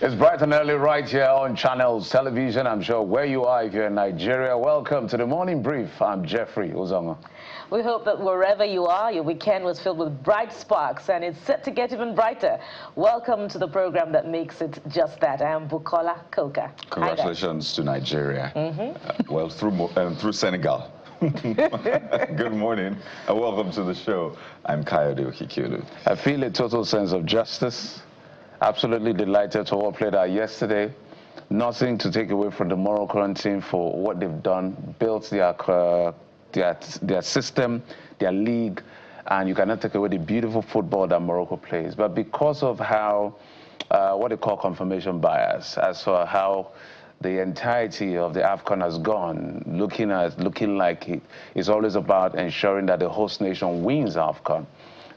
It's bright and early right here on Channels Television. I'm sure where you are, if you're in Nigeria, welcome to the Morning Brief. I'm Jeffrey Ozongo. We hope that wherever you are, your weekend was filled with bright sparks, and it's set to get even brighter. Welcome to the program that makes it just that. I am Bukola Koka. Congratulations to Nigeria. Well, through Senegal. Good morning and welcome to the show. I'm Kayode Okikulu. I feel a total sense of justice. Absolutely delighted to what played out yesterday. Nothing to take away from the Moroccan team for what they've done, built their system, their league, and you cannot take away the beautiful football that Morocco plays. But because of how, what they call confirmation bias, as for how the entirety of the AFCON has gone, looking like it's always about ensuring that the host nation wins AFCON.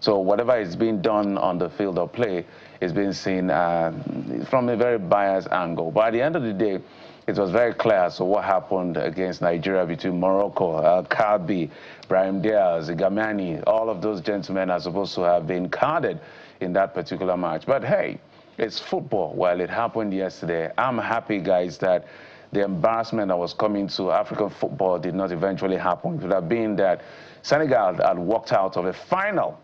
So whatever is being done on the field of play is being seen from a very biased angle. But at the end of the day, it was very clear as to what happened against Nigeria between Morocco, Kalbi, Brahim Diaz, Igamani. All of those gentlemen are supposed to have been carded in that particular match. But hey, it's football. While it happened yesterday, I'm happy, guys, that the embarrassment that was coming to African football did not eventually happen. It would have been that Senegal had walked out of a final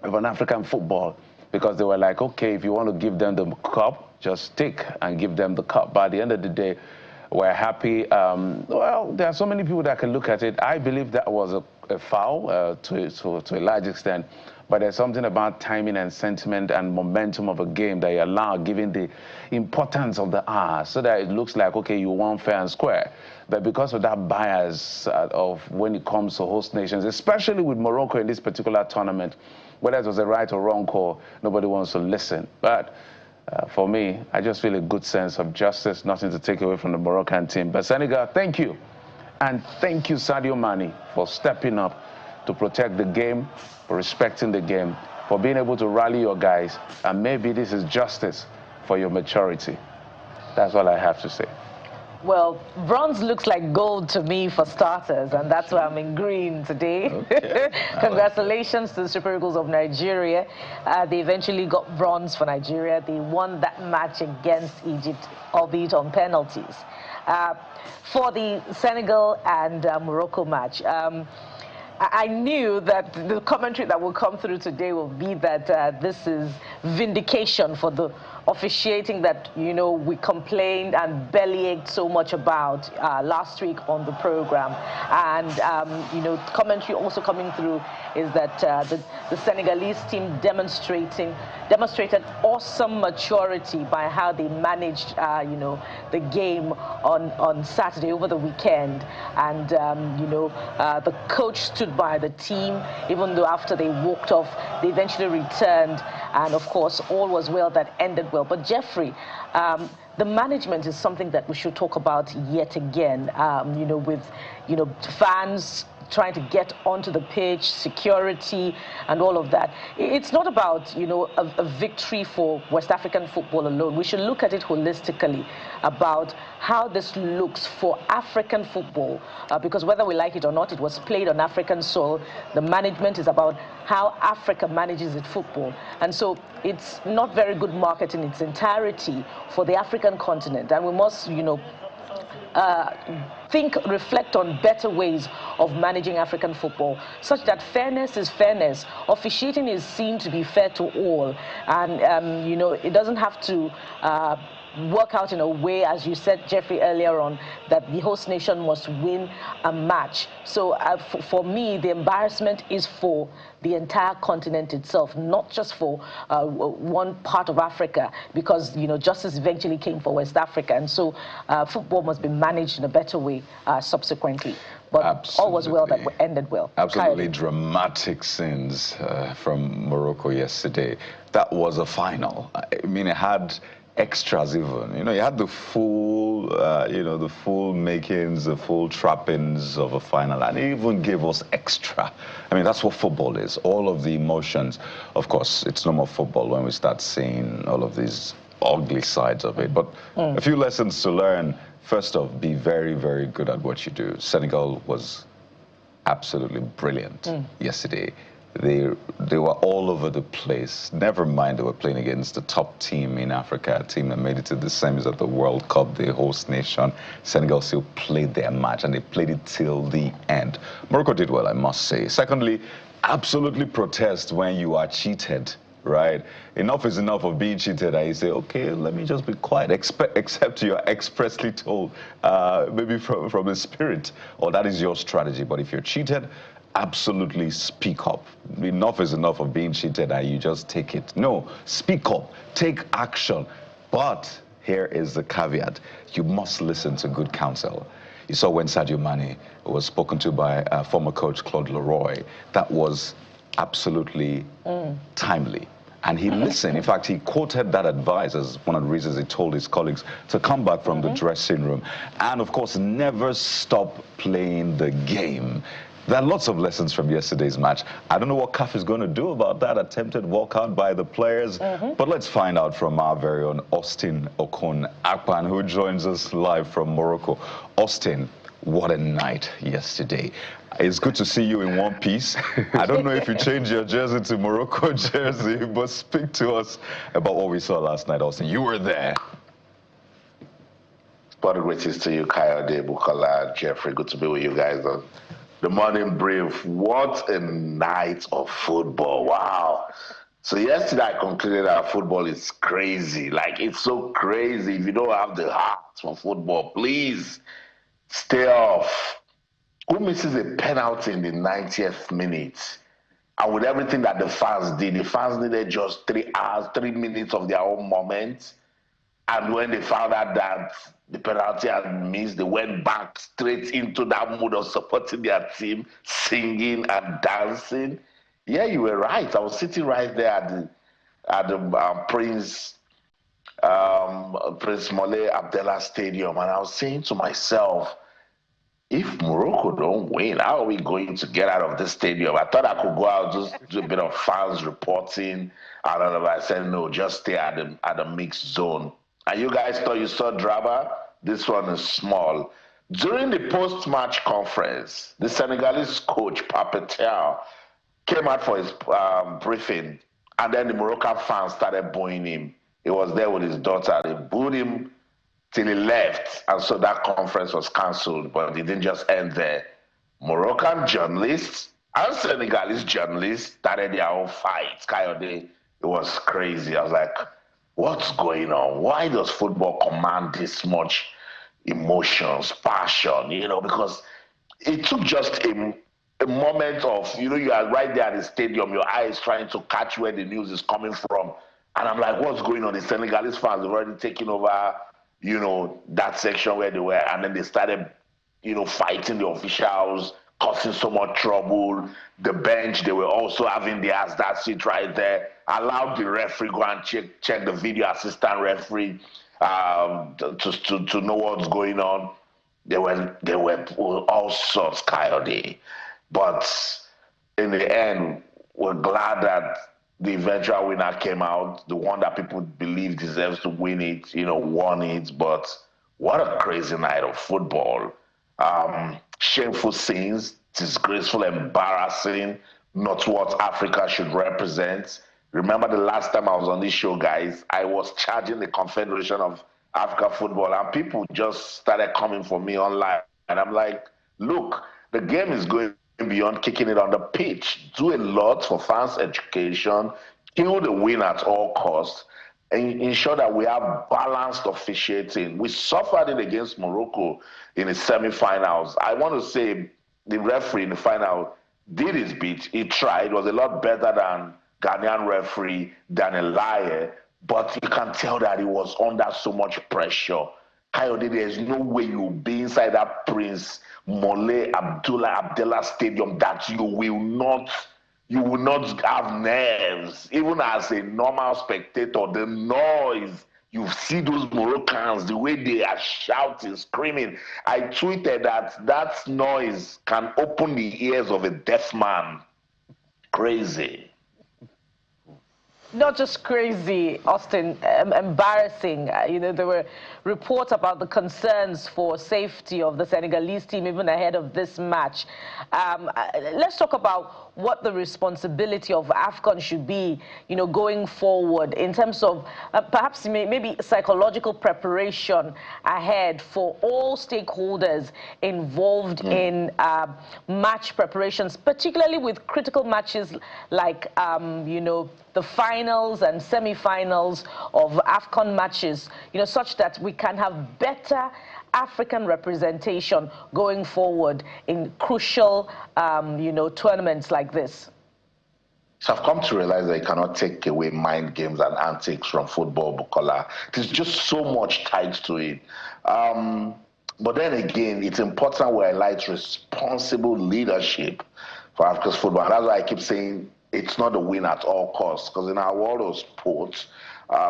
of an African football because they were like, okay, if you want to give them the cup, just take and give them the cup. But at the end of the day, we're happy. Well, there are so many people that can look at it. I believe that was a foul to a large extent. But there's something about timing and sentiment and momentum of a game that you allow, given the importance of the hour, so that it looks like, okay, you won fair and square. But because of that bias of when it comes to host nations, especially with Morocco in this particular tournament, whether it was a right or wrong call, nobody wants to listen. But for me, I just feel a good sense of justice, nothing to take away from the Moroccan team. But Senegal, thank you. And thank you, Sadio Mane, for stepping up to protect the game, for respecting the game, for being able to rally your guys. And maybe this is justice for your maturity. That's all I have to say. Well, bronze looks like gold to me for starters, and that's why I'm in green today. Okay. Congratulations to the Super Eagles of Nigeria. They eventually got bronze for Nigeria. They won that match against Egypt, albeit on penalties. For the Senegal and Morocco match, I knew that the commentary that will come through today will be that this is vindication for the officiating that, you know, we complained and bellyached so much about last week on the program. And, you know, commentary also coming through is that the Senegalese team demonstrated awesome maturity by how they managed, you know, the game on Saturday over the weekend. And, you know, the coach stood by the team, even though after they walked off, they eventually returned. And, of course, all was well that ended well. But, Jeffrey, the management is something that we should talk about yet again, you know, with, you know, fans trying to get onto the pitch, security, and all of that. It's not about, you know, a victory for West African football alone. We should look at it holistically about how this looks for African football, because whether we like it or not, it was played on African soil. The management is about how Africa manages its football. And so it's not very good market in its entirety for the African continent. And we must, you know, reflect on better ways of managing African football, such that fairness is fairness. Officiating is seen to be fair to all. And, you know, it doesn't have to work out in a way, as you said, Jeffrey, earlier on, that the host nation must win a match. So for me, the embarrassment is for the entire continent itself, not just for one part of Africa, because, you know, justice eventually came for West Africa. And so football must be managed in a better way subsequently. But absolutely, all was well that ended well. Absolutely dramatic scenes from Morocco yesterday. That was a final. I mean, it had extras even. You know, you had the full, you know, the full makings, the full trappings of a final, and it even gave us extra. I mean, that's what football is. All of the emotions. Of course, it's no more football when we start seeing all of these ugly sides of it. But a few lessons to learn. First off, be very, very good at what you do. Senegal was absolutely brilliant yesterday. They were all over the place. Never mind they were playing against the top team in Africa, a team that made it to the semis of the World Cup, the host nation. Senegal still played their match, and they played it till the end. Morocco did well, I must say. Secondly, absolutely protest when you are cheated. Right? Enough is enough of being cheated, and you say, okay, let me just be quiet, except you're expressly told, maybe from the spirit, or that is your strategy. But if you're cheated, absolutely speak up. Enough is enough of being cheated, and you just take it. No, speak up, take action. But here is the caveat. You must listen to good counsel. You saw when Sadio Mane was spoken to by former coach Claude Leroy, that was absolutely timely. And he listened. In fact, he quoted that advice as one of the reasons he told his colleagues to come back from the dressing room. And of course, never stop playing the game. There are lots of lessons from yesterday's match. I don't know what CAF is going to do about that attempted walkout by the players. But let's find out from our very own Austin Okon-Akpan, who joins us live from Morocco. Austin, what a night yesterday. It's good to see you in one piece. I don't know if you changed your jersey to Morocco jersey, but speak to us about what we saw last night, Austin. You were there. Spotted greetings to you, Kayode, Bukola, Jeffrey. Good to be with you guys on the morning brief. What a night of football. Wow. So yesterday I concluded that football is crazy. Like, it's so crazy. If you don't have the heart for football, please stay off. Who misses a penalty in the 90th minute? And with everything that the fans did, the fans needed just 3 hours, 3 minutes of their own moment. And when they found out that the penalty had missed, they went back straight into that mood of supporting their team, singing and dancing. Yeah, you were right. I was sitting right there at the Prince Moulay Abdallah Stadium, and I was saying to myself, if Morocco don't win, how are we going to get out of this stadium? I thought I could go out, just do a bit of fans reporting. I don't know. I said, no, just stay at the mixed zone. And you guys thought you saw drama? This one is small. During the post-match conference, the Senegalese coach, Papetel, came out for his briefing, and then the Moroccan fans started booing him. He was there with his daughter. They booed him till he left, and so that conference was cancelled. But it didn't just end there. Moroccan journalists and Senegalese journalists started their own fight. Kayode, it was crazy. I was like, what's going on? Why does football command this much emotions, passion? You know, because it took just a moment of, you know, you are right there at the stadium, your eyes trying to catch where the news is coming from. And I'm like, what's going on? The Senegalese fans have already taken over, you know, that section where they were, and then they started, you know, fighting the officials, causing so much trouble. The bench, they were also having that seat right there. Allowed the referee go and check the video assistant referee to know what's going on. They were all sorts, Coyote. But in the end, we're glad that the eventual winner came out. The one that people believe deserves to win it, you know, won it. But what a crazy night of football. Shameful scenes, disgraceful, embarrassing, not what Africa should represent. Remember the last time I was on this show, guys, I was charging the Confederation of Africa Football, and people just started coming for me online. And I'm like, look, the game is going beyond kicking it on the pitch. Do a lot for fans' education, kill the win at all costs, and ensure that we have balanced officiating. We suffered it against Morocco in the semi-finals. I want to say the referee in the final did his bit. He tried. It was a lot better than Ghanaian referee, than Elie, but you can tell that he was under so much pressure. Coyote, there's no way you'll be inside that Prince Moulay Abdallah Stadium that you will not have nerves. Even as a normal spectator, the noise, you see those Moroccans, the way they are shouting, screaming. I tweeted that noise can open the ears of a deaf man. Crazy. not just crazy, Austin, embarrassing. You know, there were reports about the concerns for safety of the Senegalese team even ahead of this match. Let's talk about what the responsibility of AFCON should be, you know, going forward in terms of perhaps maybe psychological preparation ahead for all stakeholders involved in match preparations, particularly with critical matches like, you know, the finals and semi-finals of AFCON matches, you know, such that we can have better African representation going forward in crucial, you know, tournaments like this? So I've come to realize that you cannot take away mind games and antics from football, Bukola. There's just so much tied to it. But then again, it's important we highlight responsible leadership for Africa's football. And that's why I keep saying it's not a win at all costs, because in our world of sports,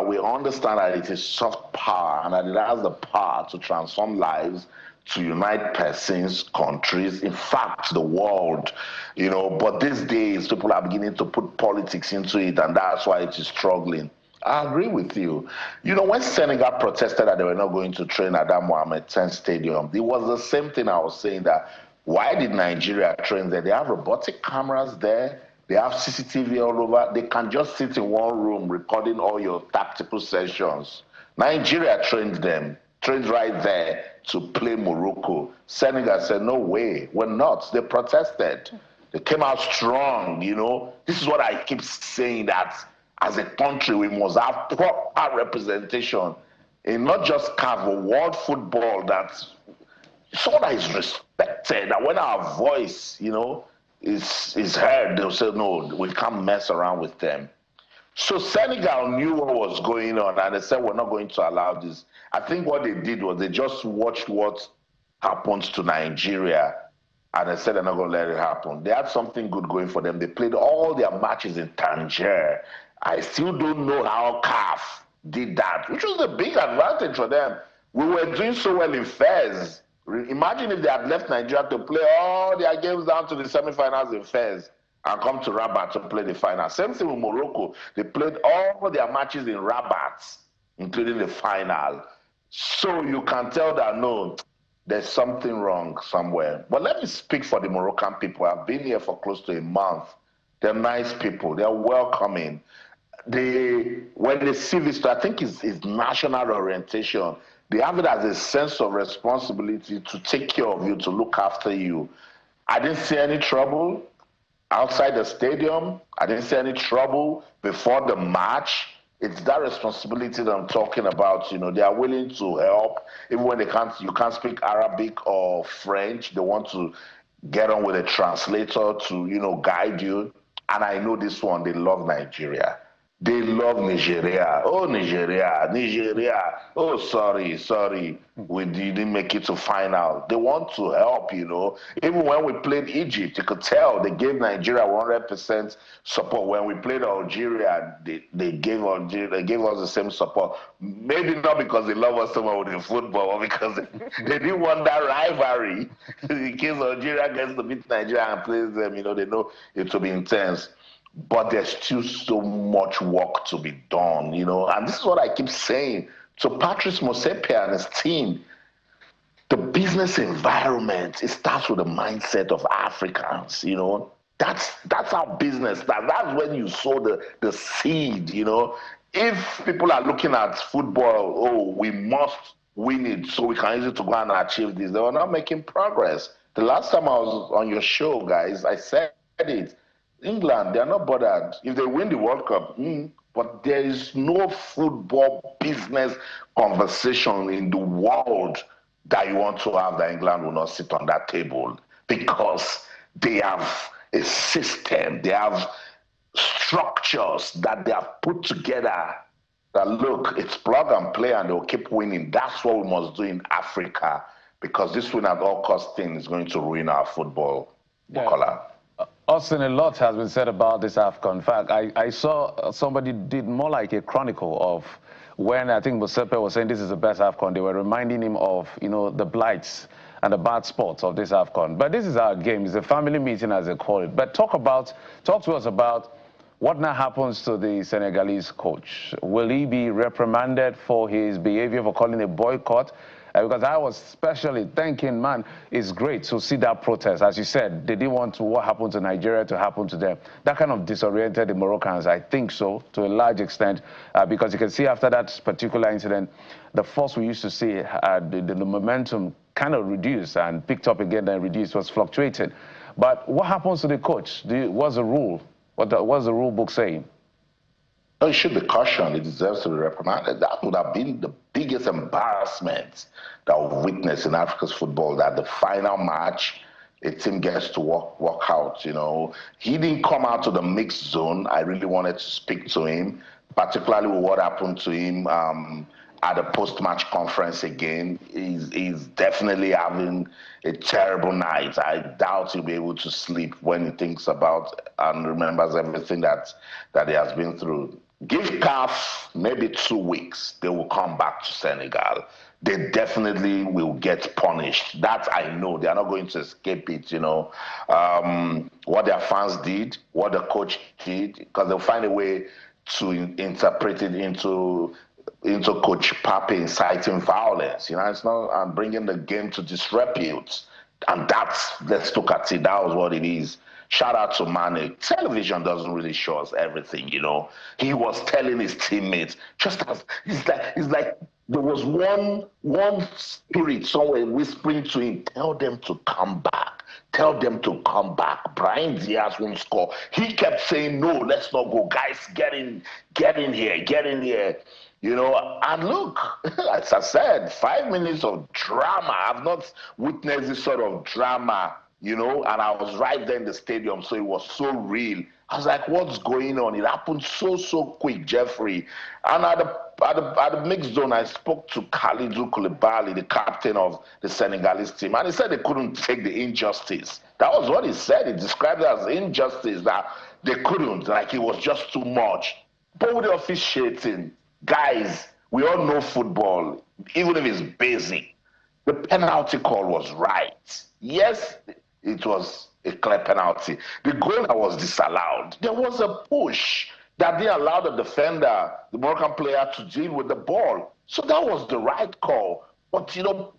we understand that it is soft power and that it has the power to transform lives, to unite persons, countries, in fact, the world, you know. But these days, people are beginning to put politics into it, and that's why it is struggling. I agree with you. You know, when Senegal protested that they were not going to train at that Mohamed X Stadium, it was the same thing I was saying, that why did Nigeria train there? They have robotic cameras there. They have CCTV all over. They can just sit in one room recording all your tactical sessions. Nigeria trained them, trained right there to play Morocco. Senegal said, no way, we're not. They protested. They came out strong, you know. This is what I keep saying, that as a country, we must have proper representation in not just CAF, but world football, that someone that is respected, that when our voice, you know, is heard, they'll say, no, we can't mess around with them. So Senegal knew what was going on, and they said, we're not going to allow this. I think what they did was they just watched what happens to Nigeria, and they said they're not going to let it happen. They had something good going for them. They played all their matches in Tangier. I still don't know how CAF did that, which was a big advantage for them. We were doing so well in Fez. Imagine if they had left Nigeria to play all their games down to the semi-finals in Fez and come to Rabat to play the final. Same thing with Morocco. They played all their matches in Rabat, including the final. So you can tell that, no, there's something wrong somewhere. But let me speak for the Moroccan people. I've been here for close to a month. They're nice people. They're welcoming. When they see this, I think it's national orientation. They have it as a sense of responsibility to take care of you, to look after you. I didn't see any trouble outside the stadium. I didn't see any trouble before the match. It's that responsibility that I'm talking about. You know, they are willing to help, even when you can't speak Arabic or French. They want to get on with a translator to, you know, guide you. And I know this one, they love Nigeria. They love Nigeria. Oh, Nigeria, Nigeria. Oh, sorry. We didn't make it to final. They want to help, you know. Even when we played Egypt, you could tell they gave Nigeria 100% support. When we played Algeria, they gave us the same support. Maybe not because they love us so much in football, but because they didn't want that rivalry. In case Algeria gets to beat Nigeria and plays them, you know, they know it will be intense. But there's still so much work to be done, you know. And this is what I keep saying to Patrice Motsepe and his team. The business environment, it starts with the mindset of Africans, you know. That's our business. That's when you sow the seed, you know. If people are looking at football, oh, we must win it so we can use it to go and achieve this, they are not making progress. The last time I was on your show, guys, I said it. England, they are not bothered if they win the World Cup, but there is no football business conversation in the world that you want to have that England will not sit on that table, because they have a system, they have structures that they have put together that, look, it's plug and play and they'll keep winning. That's what we must do in Africa, because this win at all cost thing is going to ruin our football. Yeah. Austin, a lot has been said about this AFCON. In fact, I saw somebody did more like a chronicle of when I think Motsepe was saying this is the best AFCON. They were reminding him of, you know, the blights and the bad spots of this AFCON. But this is our game. It's a family meeting, as they call it. But talk to us about What now happens to the Senegalese coach? Will he be reprimanded for his behavior for calling a boycott? Because I was especially thinking, man, it's great to see that protest. As you said, they didn't want what happened to Nigeria to happen to them. That kind of disoriented the Moroccans, I think so, to a large extent, because you can see after that particular incident, the force we used to see, the momentum kind of reduced and picked up again, then reduced, was fluctuating. But what happens to the coach? What's the rule? What's the rule book saying? No, he should be cautioned. He deserves to be reprimanded. That would have been the biggest embarrassment that we've witnessed in Africa's football, that the final match, a team gets to walk out, you know. He didn't come out to the mixed zone. I really wanted to speak to him, particularly with what happened to him at the post-match conference again. He's definitely having a terrible night. I doubt he'll be able to sleep when he thinks about and remembers everything that he has been through. Give CAF maybe 2 weeks, they will come back to Senegal. They definitely will get punished. That I know. They are not going to escape it, you know. What their fans did, what the coach did, because they'll find a way to interpret it into Coach Pape inciting violence. You know, it's not bringing the game to disrepute. And let's look at it, that was what it is. Shout out to Mane. Television doesn't really show us everything, you know. He was telling his teammates, just as, it's like there was one spirit somewhere whispering to him, tell them to come back. Tell them to come back. Brahim Diaz won't score. He kept saying, no, let's not go. Guys, get in here. You know, and look, as I said, 5 minutes of drama. I've not witnessed this sort of drama, you know, and I was right there in the stadium, so it was so real. I was like, what's going on? It happened so quick, Jeffrey. And at the mixed zone, I spoke to Kalidou Koulibaly, the captain of the Senegalese team, and he said they couldn't take the injustice. That was what he said. He described it as injustice, that they couldn't, like it was just too much. But with the officiating, guys, we all know football, even if it's basic. The penalty call was right. Yes, it was a clear penalty. The goal that was disallowed, there was a push that didn't allow the defender, the Moroccan player, to deal with the ball. So that was the right call. But, you know,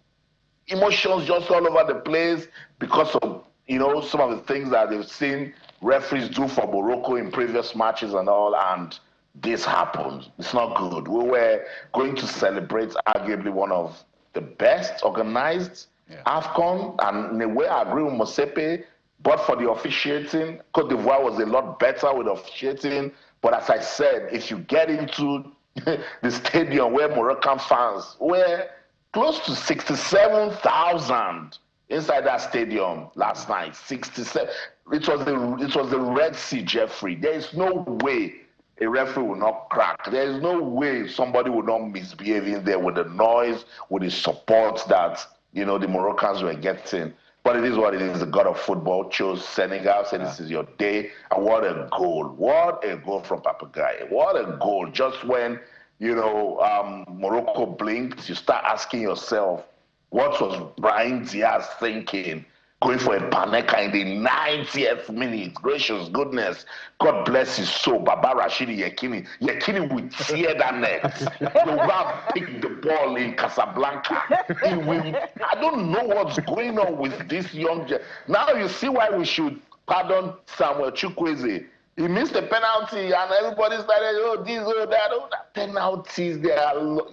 emotions just all over the place because of, you know, some of the things that they've seen referees do for Morocco in previous matches and all, and this happened. It's not good. We were going to celebrate arguably one of the best organized AFCON, and in a way I agree with Mosepe, but for the officiating, Cote d'Ivoire was a lot better with officiating. But as I said, if you get into the stadium where Moroccan fans were close to 67,000 inside that stadium last night, 67. It was the Red Sea, Jeffrey. There is no way a referee will not crack. There is no way somebody would not misbehave in there with the noise, with the support that, you know, the Moroccans were getting. But it is what it is. The god of football chose Senegal, said this is your day. And what a goal. What a goal from Papagaye. What a goal. Just when, you know, Morocco blinked, you start asking yourself, what was Brahim Diaz thinking? Going for a Paneka in the 90th minute. Gracious goodness. God bless his soul. Baba Rashidi Yekini. Yekini will tear that net. He will have picked the ball in Casablanca. I don't know what's going on with this young. Now you see why we should pardon Samuel Chukwueze. He missed the penalty and everybody started, oh, this, oh, that, oh, that. Penalties,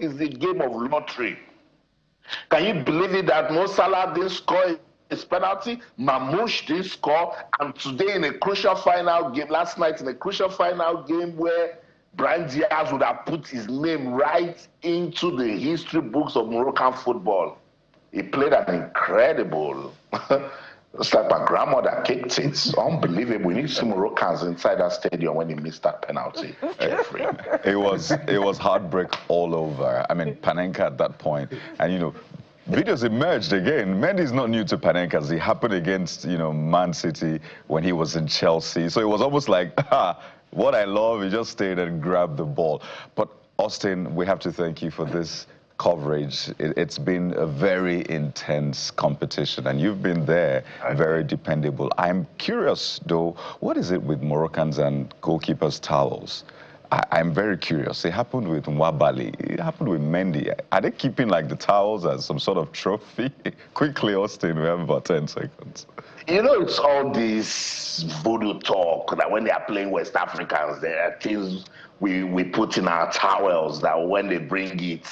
is a game of lottery. Can you believe it that Mo Salah didn't score his penalty? Mamouche didn't score, and today in a crucial final game, last night in a crucial final game where Brahim Diaz would have put his name right into the history books of Moroccan football. He played an incredible, it's like my grandmother kicked it. It's unbelievable. We need some Moroccans inside that stadium when he missed that penalty. It was heartbreak all over. I mean, Panenka at that point, and you know, videos emerged again. Mendy's not new to Panenka. He happened against, you know, Man City when he was in Chelsea. So it was almost like, what I love, he just stayed and grabbed the ball. But Austin, we have to thank you for this coverage, it's been a very intense competition, and you've been there, very dependable. I'm curious, though, what is it with Moroccans and goalkeepers' towels? I'm very curious. It happened with Nwabali. It happened with Mendy. Are they keeping like the towels as some sort of trophy? Quickly, Austin, we have about 10 seconds. You know, it's all this voodoo talk that when they are playing West Africans, there are things we put in our towels that when they bring it,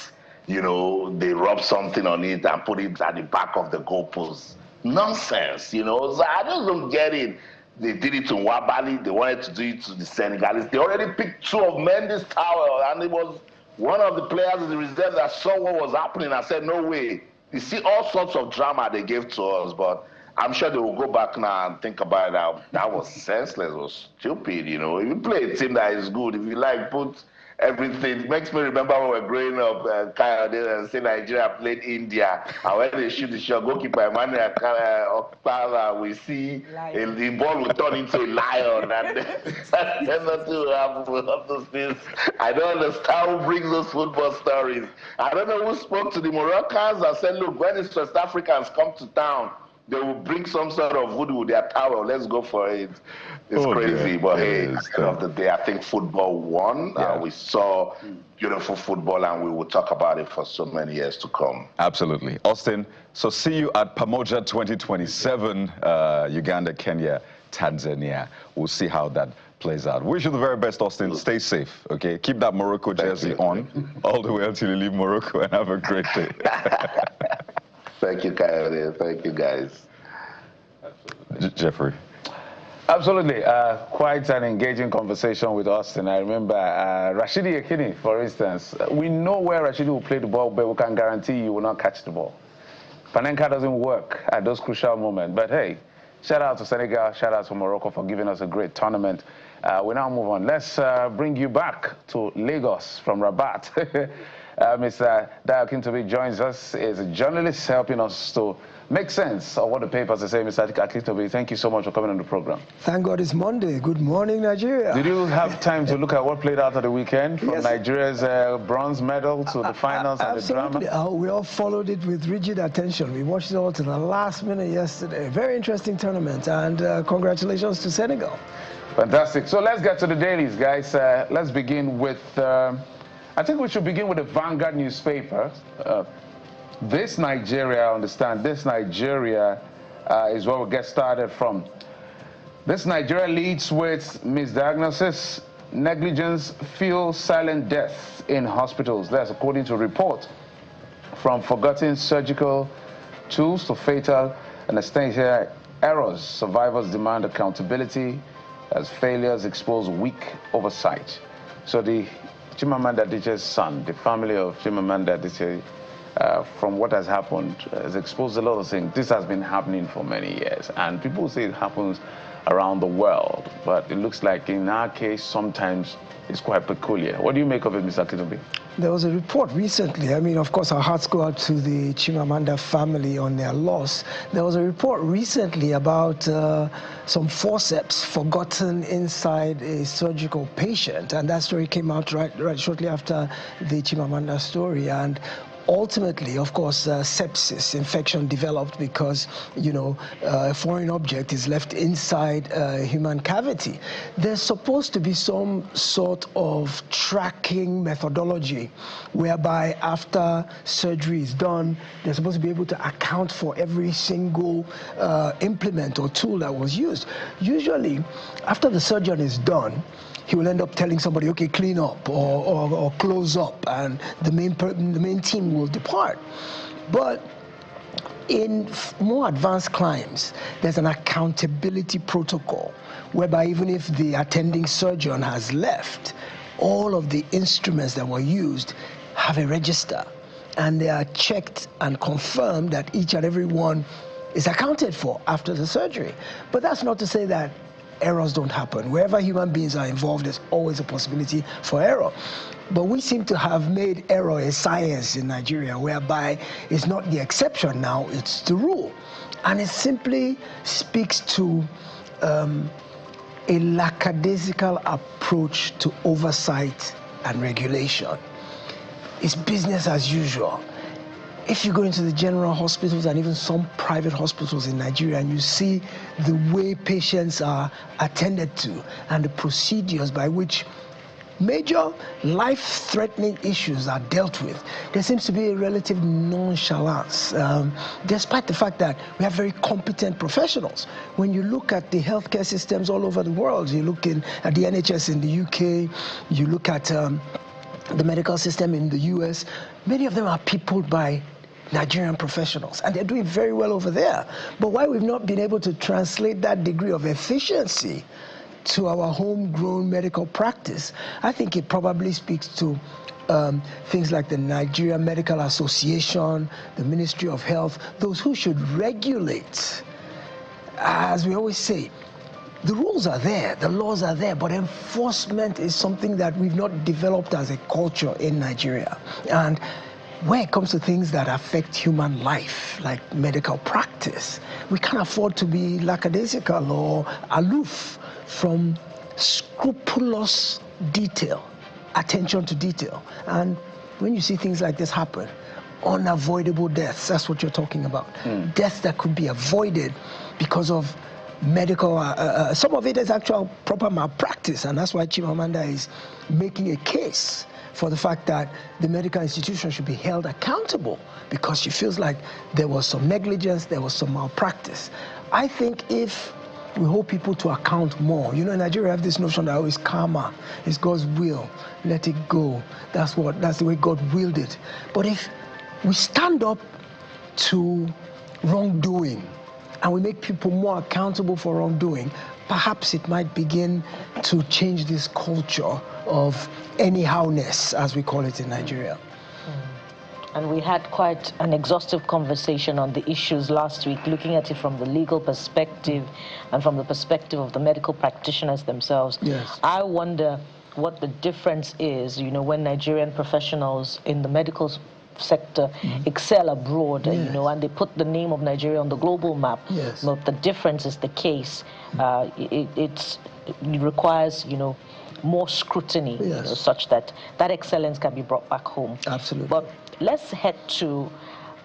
you know, they rub something on it and put it at the back of the goalpost. Nonsense, you know. So I just don't get it. They did it to Nwabali. They wanted to do it to the Senegalese. They already picked 2 of Mendy's towel, and it was one of the players in the reserve that saw what was happening. I said, no way. You see all sorts of drama they gave to us, but I'm sure they will go back now and think about it. That was senseless, it was stupid, you know. If you play a team that is good, if you like put everything, it makes me remember when we were growing up, and say Nigeria played India, and when they shoot the shot, goalkeeper Emmanuel Okpala, we see the ball will turn into a lion, and then nothing will happen with all those things. I don't understand who brings those football stories. I don't know who spoke to the Moroccans and said, look, when these West Africans come to town, they will bring some sort of voodoo with their towel. Let's go for it. It's crazy, but hey, at the end of the day, I think football won. We saw beautiful football, and we will talk about it for so many years to come. Absolutely. Austin, so see you at Pamoja 2027, Uganda, Kenya, Tanzania. We'll see how that plays out. Wish you the very best, Austin. Stay safe, okay? Keep that Morocco jersey on all the way until you leave Morocco, and have a great day. Thank you, Kyle. Thank you, guys. Jeffrey. Absolutely. Quite an engaging conversation with Austin. I remember Rashidi Yekini, for instance. We know where Rashidi will play the ball, but we can guarantee you will not catch the ball. Panenka doesn't work at those crucial moments. But hey, shout out to Senegal, shout out to Morocco for giving us a great tournament. We now move on. Let's bring you back to Lagos from Rabat. Mr. Dayo Akintobi joins us. He's a journalist helping us to make sense of what the papers are saying. Mr. Akintobi, thank you so much for coming on the program. Thank God it's Monday. Good morning, Nigeria. Did you have time to look at what played out at the weekend, from Nigeria's bronze medal to the finals and the drama? We all followed it with rigid attention. We watched it all to the last minute yesterday. Very interesting tournament, and congratulations to Senegal. Fantastic. So let's get to the dailies, guys. Let's begin with... I think we should begin with the Vanguard newspaper. This Nigeria, I understand, this Nigeria is where we'll get started from. This Nigeria leads with misdiagnosis, negligence, fuel silent deaths in hospitals. That's according to a report. From forgotten surgical tools to fatal anesthesia errors, survivors demand accountability as failures expose weak oversight. So the Chimamanda Adichie's son, the family of Chimamanda Adichie, from what has happened, has exposed a lot of things. This has been happening for many years, and people say it happens around the world, but it looks like in our case, sometimes it's quite peculiar. What do you make of it, Mr. Akintobi? There was a report recently. I mean, of course, our hearts go out to the Chimamanda family on their loss. There was a report recently about some forceps forgotten inside a surgical patient, and that story came out right shortly after the Chimamanda story. And ultimately, of course, sepsis, infection developed because, you know, a foreign object is left inside a human cavity. There's supposed to be some sort of tracking methodology whereby after surgery is done, they're supposed to be able to account for every single implement or tool that was used. Usually, after the surgeon is done, he will end up telling somebody, okay, clean up or close up, and the main team will depart. But in more advanced climes, there's an accountability protocol whereby even if the attending surgeon has left, all of the instruments that were used have a register, and they are checked and confirmed that each and every one is accounted for after the surgery. But that's not to say that errors don't happen. Wherever human beings are involved, there's always a possibility for error. But we seem to have made error a science in Nigeria, whereby it's not the exception now, it's the rule. And it simply speaks to a lackadaisical approach to oversight and regulation. it's business as usual. If you go into the general hospitals and even some private hospitals in Nigeria and you see the way patients are attended to and the procedures by which major life-threatening issues are dealt with, there seems to be a relative nonchalance, despite the fact that we have very competent professionals. When you look at the healthcare systems all over the world, you look at the NHS in the UK, you look at the medical system in the US, many of them are peopled by Nigerian professionals, and they're doing very well over there. But why we've not been able to translate that degree of efficiency to our homegrown medical practice, I think it probably speaks to things like the Nigeria Medical Association, the Ministry of Health, those who should regulate. As we always say, the rules are there, the laws are there, but enforcement is something that we've not developed as a culture in Nigeria. And when it comes to things that affect human life, like medical practice, we can't afford to be lackadaisical or aloof from scrupulous detail, attention to detail. And when you see things like this happen, unavoidable deaths, that's what you're talking about. Deaths that could be avoided because of medical, some of it is actual proper malpractice, and that's why Chimamanda is making a case for the fact that the medical institution should be held accountable, because she feels like there was some negligence, there was some malpractice. I think if we hold people to account more, in Nigeria we have this notion that always karma is God's will, let it go. That's the way God willed it. But if we stand up to wrongdoing and we make people more accountable for wrongdoing, perhaps it might begin to change this culture of anyhowness, as we call it in Nigeria. And we had quite an exhaustive conversation on the issues last week, looking at it from the legal perspective and from the perspective of the medical practitioners themselves. Yes. I wonder what the difference is, when Nigerian professionals in the medical sector excel abroad, yes. And they put the name of Nigeria on the global map. Yes. But the difference is the case. It requires, more scrutiny, yes. such that excellence can be brought back home. Absolutely. But let's head to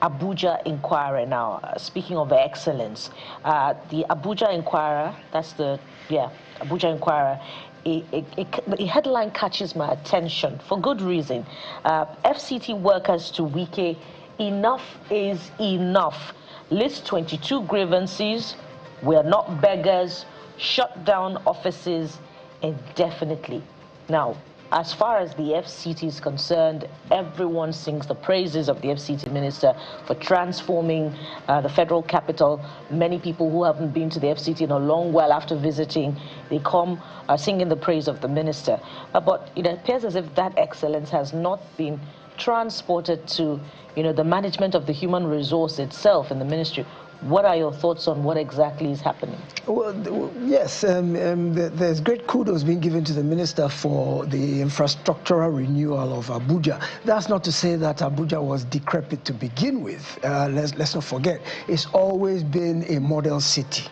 Abuja Inquirer now. Speaking of excellence, the Abuja Inquirer, Abuja Inquirer, a headline catches my attention for good reason. FCT workers to Wike, enough is enough. List 22 grievances. We are not beggars. Shut down offices indefinitely. Now, as far as the FCT is concerned, everyone sings the praises of the FCT minister for transforming the federal capital. Many people who haven't been to the FCT in a long while after visiting, they come singing the praise of the minister. But it appears as if that excellence has not been transported to, the management of the human resource itself in the ministry. What are your thoughts on what exactly is happening? Well, yes, there's great kudos being given to the minister for the infrastructural renewal of Abuja. That's not to say that Abuja was decrepit to begin with. Let's not forget, it's always been a model city.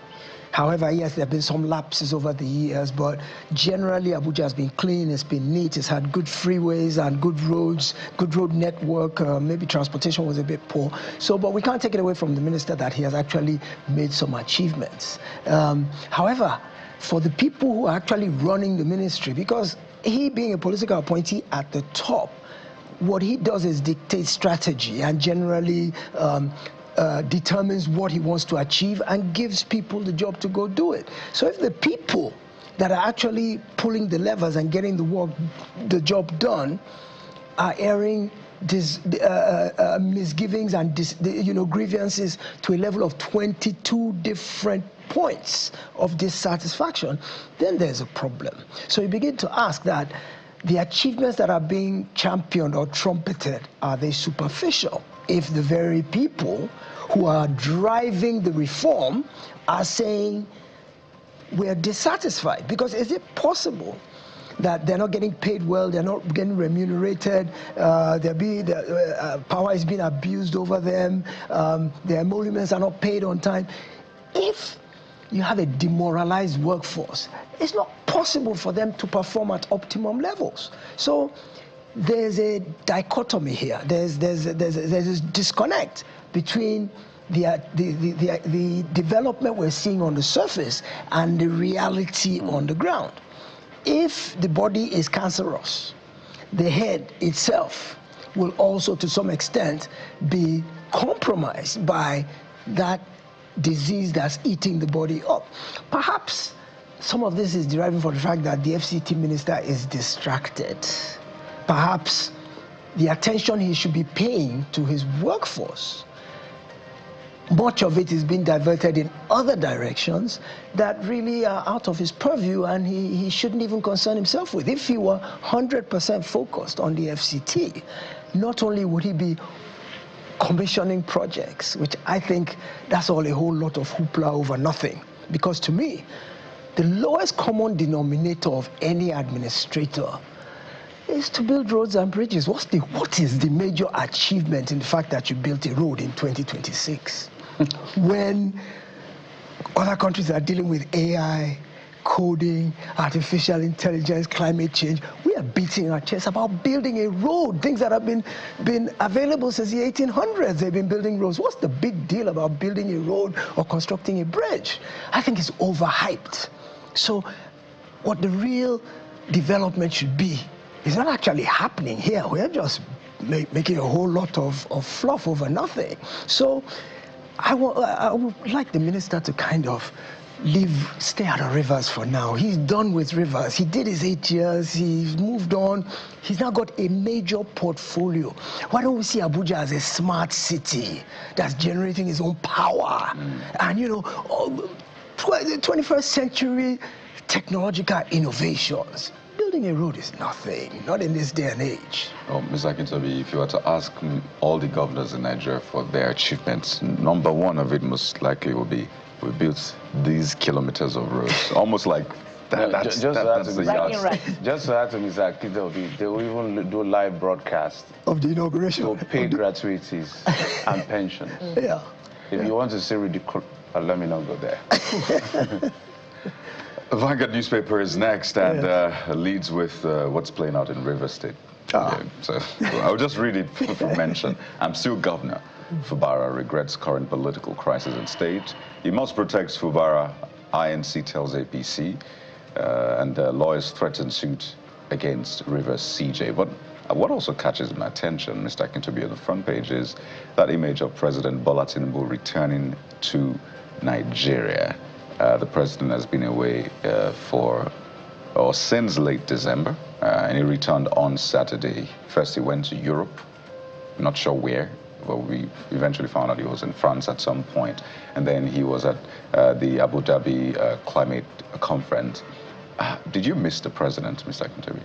However, yes, there have been some lapses over the years, but generally Abuja has been clean, it's been neat, it's had good freeways and good roads, good road network. Maybe transportation was a bit poor. But we can't take it away from the minister that he has actually made some achievements. However, for the people who are actually running the ministry, because he being a political appointee at the top, what he does is dictate strategy and generally determines what he wants to achieve and gives people the job to go do it. So if the people that are actually pulling the levers and getting the job done are airing misgivings and grievances to a level of 22 different points of dissatisfaction, then there's a problem. So you begin to ask that the achievements that are being championed or trumpeted, are they superficial? If the very people who are driving the reform are saying we're dissatisfied, because is it possible that they're not getting paid well, they're not getting remunerated, power is being abused over them, their emoluments are not paid on time? If you have a demoralized workforce, it's not possible for them to perform at optimum levels. So there's a dichotomy here. There's a disconnect between the development we're seeing on the surface and the reality on the ground. If the body is cancerous, the head itself will also, to some extent, be compromised by that disease that's eating the body up. Perhaps some of this is deriving from the fact that the FCT minister is distracted. Perhaps the attention he should be paying to his workforce, much of it is being diverted in other directions that really are out of his purview, and he shouldn't even concern himself with. If he were 100% focused on the FCT, not only would he be commissioning projects, which I think that's all a whole lot of hoopla over nothing, because to me, the lowest common denominator of any administrator is to build roads and bridges. What is the major achievement in the fact that you built a road in 2026 when other countries are dealing with AI, coding, artificial intelligence, climate change? We are beating our chests about building a road, things that have been available since the 1800s. They've been building roads. What's the big deal about building a road or constructing a bridge? I think it's overhyped. So what the real development should be is not actually happening here. We're just making a whole lot of fluff over nothing. So I would like the minister to kind of stay out of rivers for now. He's done with rivers. He did his 8 years. He's moved on. He's now got a major portfolio. Why don't we see Abuja as a smart city that's generating its own power? And, you know, 21st century technological innovations. Building a road is nothing, not in this day and age. Oh, Mr. Akintobi, if you were to ask all the governors in Nigeria for their achievements, number one of it most likely will be, we built these kilometers of roads. Almost like that, that's the yardstick. Just to add to Mr. Akintobi, they will even do live broadcast of the inauguration. To pay gratuities and pensions. Yeah. If you want to see ridiculous, let me not go there. Vanguard newspaper is next and leads with what's playing out in Rivers State. So I'll just read it for mention. I'm still governor. Fubara regrets current political crisis in state. He must protect Fubara, INC tells APC, and lawyers threaten suit against Rivers CJ. But what also catches my attention, Mr. Akintobi, on the front page is that image of President Bola Tinubu returning to Nigeria. The president has been away since late December, and he returned on Saturday. First, he went to Europe, not sure where, but we eventually found out he was in France at some point. And then he was at the Abu Dhabi climate conference. Did you miss the president, Mr. Akintobi?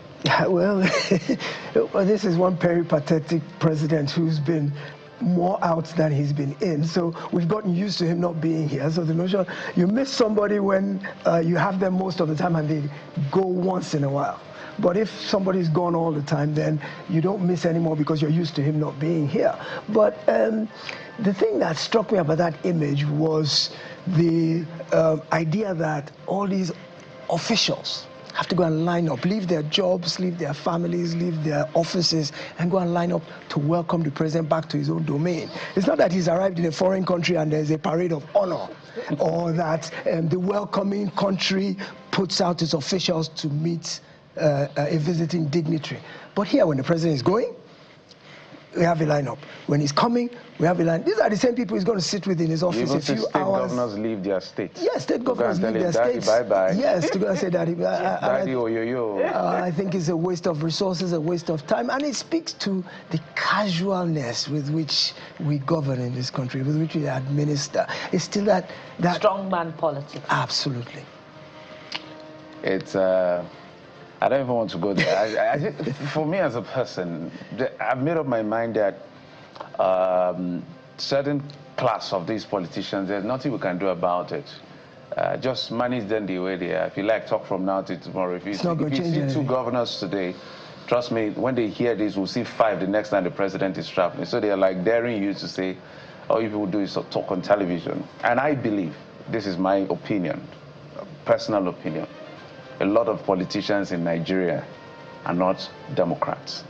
Well, this is one peripatetic president who's been more out than he's been in. So we've gotten used to him not being here. So the notion, you miss somebody when you have them most of the time and they go once in a while. But if somebody's gone all the time, then you don't miss anymore because you're used to him not being here. But the thing that struck me about that image was the idea that all these officials have to go and line up, leave their jobs, leave their families, leave their offices, and go and line up to welcome the president back to his own domain. It's not that he's arrived in a foreign country and there's a parade of honor, or that the welcoming country puts out its officials to meet a visiting dignitary. But here, when the president is going, we have a lineup. When he's coming, we have a line. These are the same people he's going to sit with in his office a few hours. State governors leave their states. Yes, state governors leave their states. Bye-bye. Yes, to go and say daddy. Daddy or yo-yo. I think it's a waste of resources, a waste of time, and it speaks to the casualness with which we govern in this country, with which we administer. It's still that strongman politics. Absolutely. It's I don't even want to go there. For me as a person, I've made up my mind that certain class of these politicians, there's nothing we can do about it. Just manage them the way they are. If you like, talk from now to tomorrow. If you see two governors today, trust me, when they hear this, we'll see 5 the next time the president is traveling. So they are like daring you to say, all you people do is talk on television. And I believe, this is my opinion, personal opinion, a lot of politicians in Nigeria are not Democrats.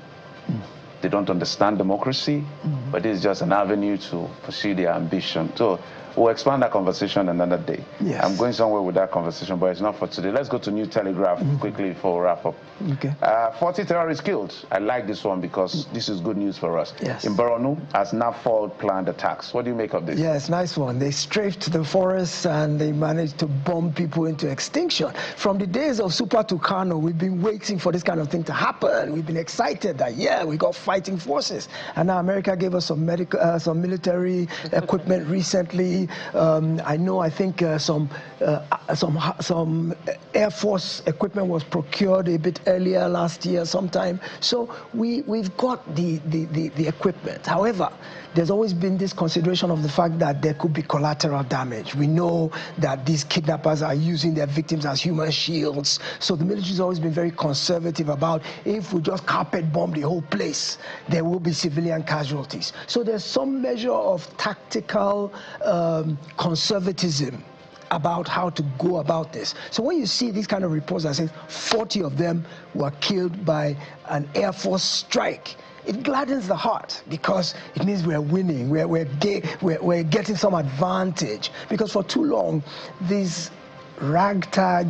They don't understand democracy, but it's just an avenue to pursue their ambition. So we'll expand that conversation another day. Yes. I'm going somewhere with that conversation, but it's not for today. Let's go to New Telegraph quickly before we wrap up. Okay. 40 terrorists killed. I like this one because this is good news for us. Yes. In Borno, as NAFOL planned attacks. What do you make of this? Yes, nice one. They strafed the forests and they managed to bomb people into extinction. From the days of Super Tucano, we've been waiting for this kind of thing to happen. We've been excited that, yeah, we got fighting forces. And now America gave us some military equipment recently. I think some Air Force equipment was procured a bit earlier last year sometime. So we've got the equipment. However, there's always been this consideration of the fact that there could be collateral damage. We know that these kidnappers are using their victims as human shields. So the military has always been very conservative about if we just carpet bomb the whole place, there will be civilian casualties. So there's some measure of tactical conservatism about how to go about this. So when you see these kind of reports that say 40 of them were killed by an Air Force strike, it gladdens the heart because it means we're winning, we're getting some advantage. Because for too long, these ragtag,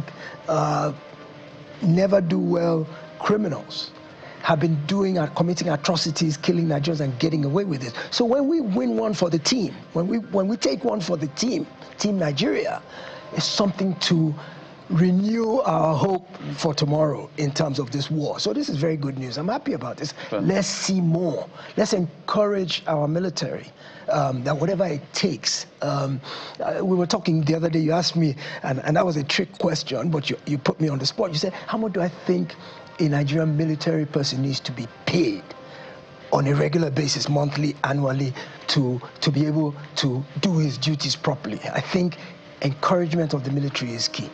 never-do-well criminals have been committing atrocities, killing Nigerians and getting away with it. So when we win one for the team, when we take one for the team, Team Nigeria, it's something to renew our hope for tomorrow in terms of this war. So this is very good news. I'm happy about this. Let's see more. Let's encourage our military that whatever it takes. We were talking the other day, you asked me, and that was a trick question, but you put me on the spot. You said, how much do I think a Nigerian military person needs to be paid on a regular basis, monthly, annually, to be able to do his duties properly? I think encouragement of the military is key.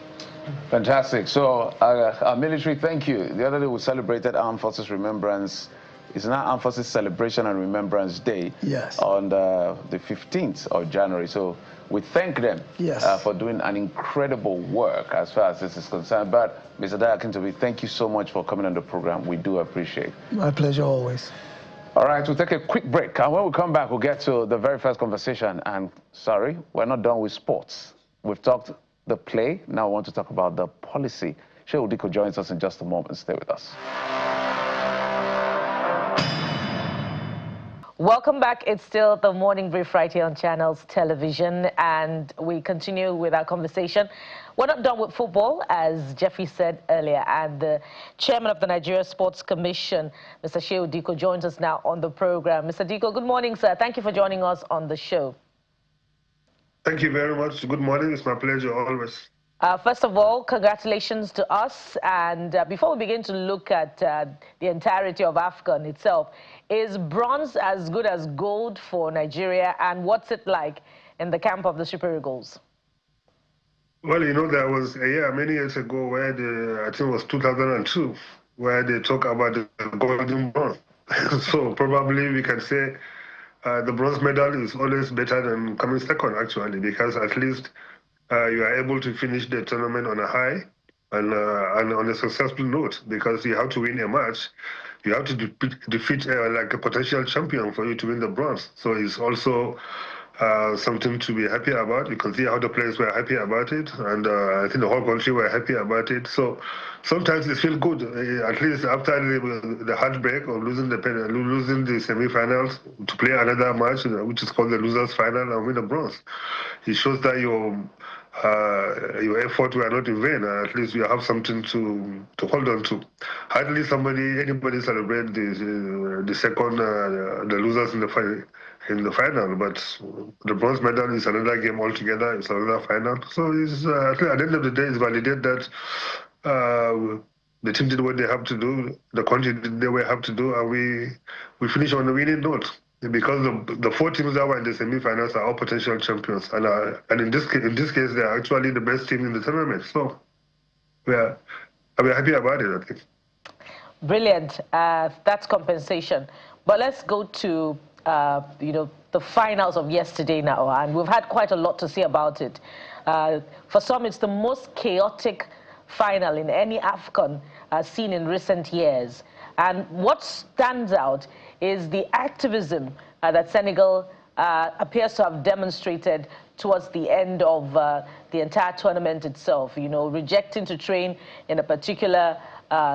Fantastic. So our military, thank you. The other day we celebrated Armed Forces Remembrance. It's now Armed Forces Celebration and Remembrance Day. Yes. On the 15th of January. So we thank them for doing an incredible work as far as this is concerned. But Mr. Dayakintobi, thank you so much for coming on the program. We do appreciate it. My pleasure always. All right, we'll take a quick break. And when we come back, we'll get to the very first conversation. And sorry, we're not done with sports. We've talked the play. Now I want to talk about the policy. Shehu Diko joins us in just a moment. Stay with us. Welcome back. It's still the Morning Brief right here on Channels Television, and we continue with our conversation. We're not done with football, as Jeffrey said earlier, and the chairman of the Nigeria Sports Commission, Mr. Shehu Diko, joins us now on the program. Mr. Diko, good morning, sir. Thank you for joining us on the show. Thank you very much. Good morning. It's my pleasure always. First of all, congratulations to us. And before we begin to look at the entirety of AFCON itself, is bronze as good as gold for Nigeria? And what's it like in the camp of the Super Eagles? Well, you know, there was a year, many years ago, where I think it was 2002, where they talk about the golden bronze. So probably we can say the bronze medal is always better than coming second, actually, because at least you are able to finish the tournament on a high and on a successful note, because you have to win a match. You have to defeat like a potential champion for you to win the bronze. So it's also something to be happy about. You can see how the players were happy about it, and I think the whole country were happy about it. So sometimes it feels good, at least after the heartbreak of losing the semi-finals, to play another match, which is called the losers' final, and win the bronze. It shows that your effort were not in vain, and at least you have something to hold on to. Hardly anybody celebrate the second, the losers in the final, but the bronze medal is another game altogether. It's another final. So it's, at the end of the day, it's validated that the team did what they have to do, the country did what they have to do, and we finish on a winning note. Because the four teams that were in the semi-finals are all potential champions, and in this case, they are actually the best team in the tournament. So we're happy about it, I think. Brilliant. That's compensation. But let's go to the finals of yesterday now, and we've had quite a lot to say about it. For some, it's the most chaotic final in any AFCON seen in recent years. And what stands out is the activism that Senegal appears to have demonstrated towards the end of the entire tournament itself, you know, rejecting to train in a particular,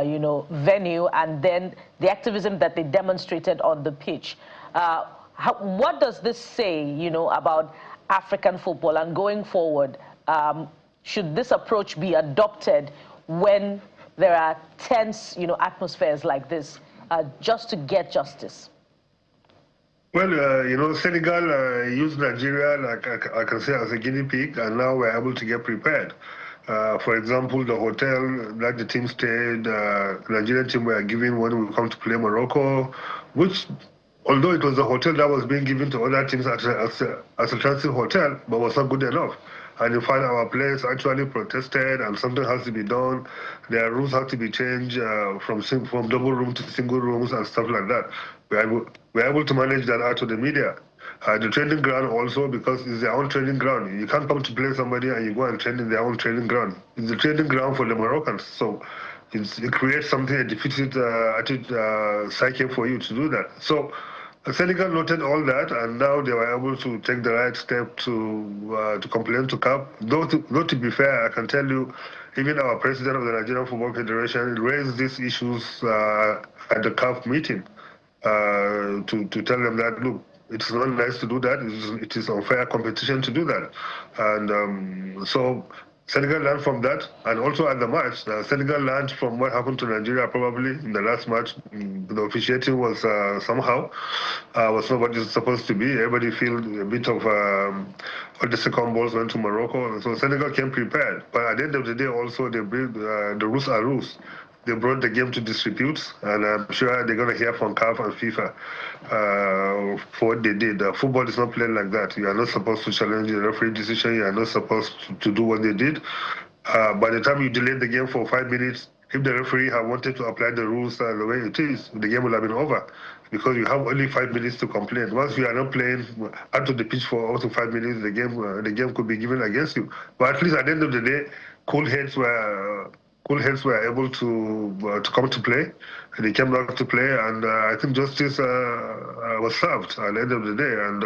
you know, venue, and then the activism that they demonstrated on the pitch. What does this say, you know, about African football, and going forward, should this approach be adopted when there are tense, you know, atmospheres like this, just to get justice? Well, you know, Senegal used Nigeria, like I can say, as a guinea pig, and now we're able to get prepared. For example, the hotel that the team stayed, the Nigerian team were given when we come to play Morocco, which, although it was a hotel that was being given to other teams as a transit hotel, but was not good enough. And in fact, our players actually protested, and something has to be done. Their rooms have to be changed from double room to single rooms and stuff like that. We're able to manage that out to the media. The training ground also, because it's their own training ground. You can't come to play somebody and you go and train in their own training ground. It's the training ground for the Moroccans. So it creates something, a defeated psyche for you to do that. So Senegal noted all that, and now they were able to take the right step to complain to CAF. Though to be fair, I can tell you, even our president of the Nigerian Football Federation raised these issues at the CAF meeting to tell them that, look, it's not nice to do that. It is unfair competition to do that. And so Senegal learned from that, and also at the match, Senegal learned from what happened to Nigeria probably in the last match. The officiating was somehow was not what it's supposed to be. Everybody feel a bit of all the second balls went to Morocco, so Senegal came prepared. But at the end of the day, also the rules are rules. They brought the game to disrepute, and I'm sure they're going to hear from CAF and FIFA for what they did. Football is not played like that. You are not supposed to challenge the referee decision. You are not supposed to do what they did. By the time you delayed the game for 5 minutes, if the referee had wanted to apply the rules the way it is, the game would have been over, because you have only 5 minutes to complain. Once you are not playing out of the pitch for up to 5 minutes, the game could be given against you. But at least at the end of the day, cool heads were able to come to play. They came back to play, and I think justice was served at the end of the day. And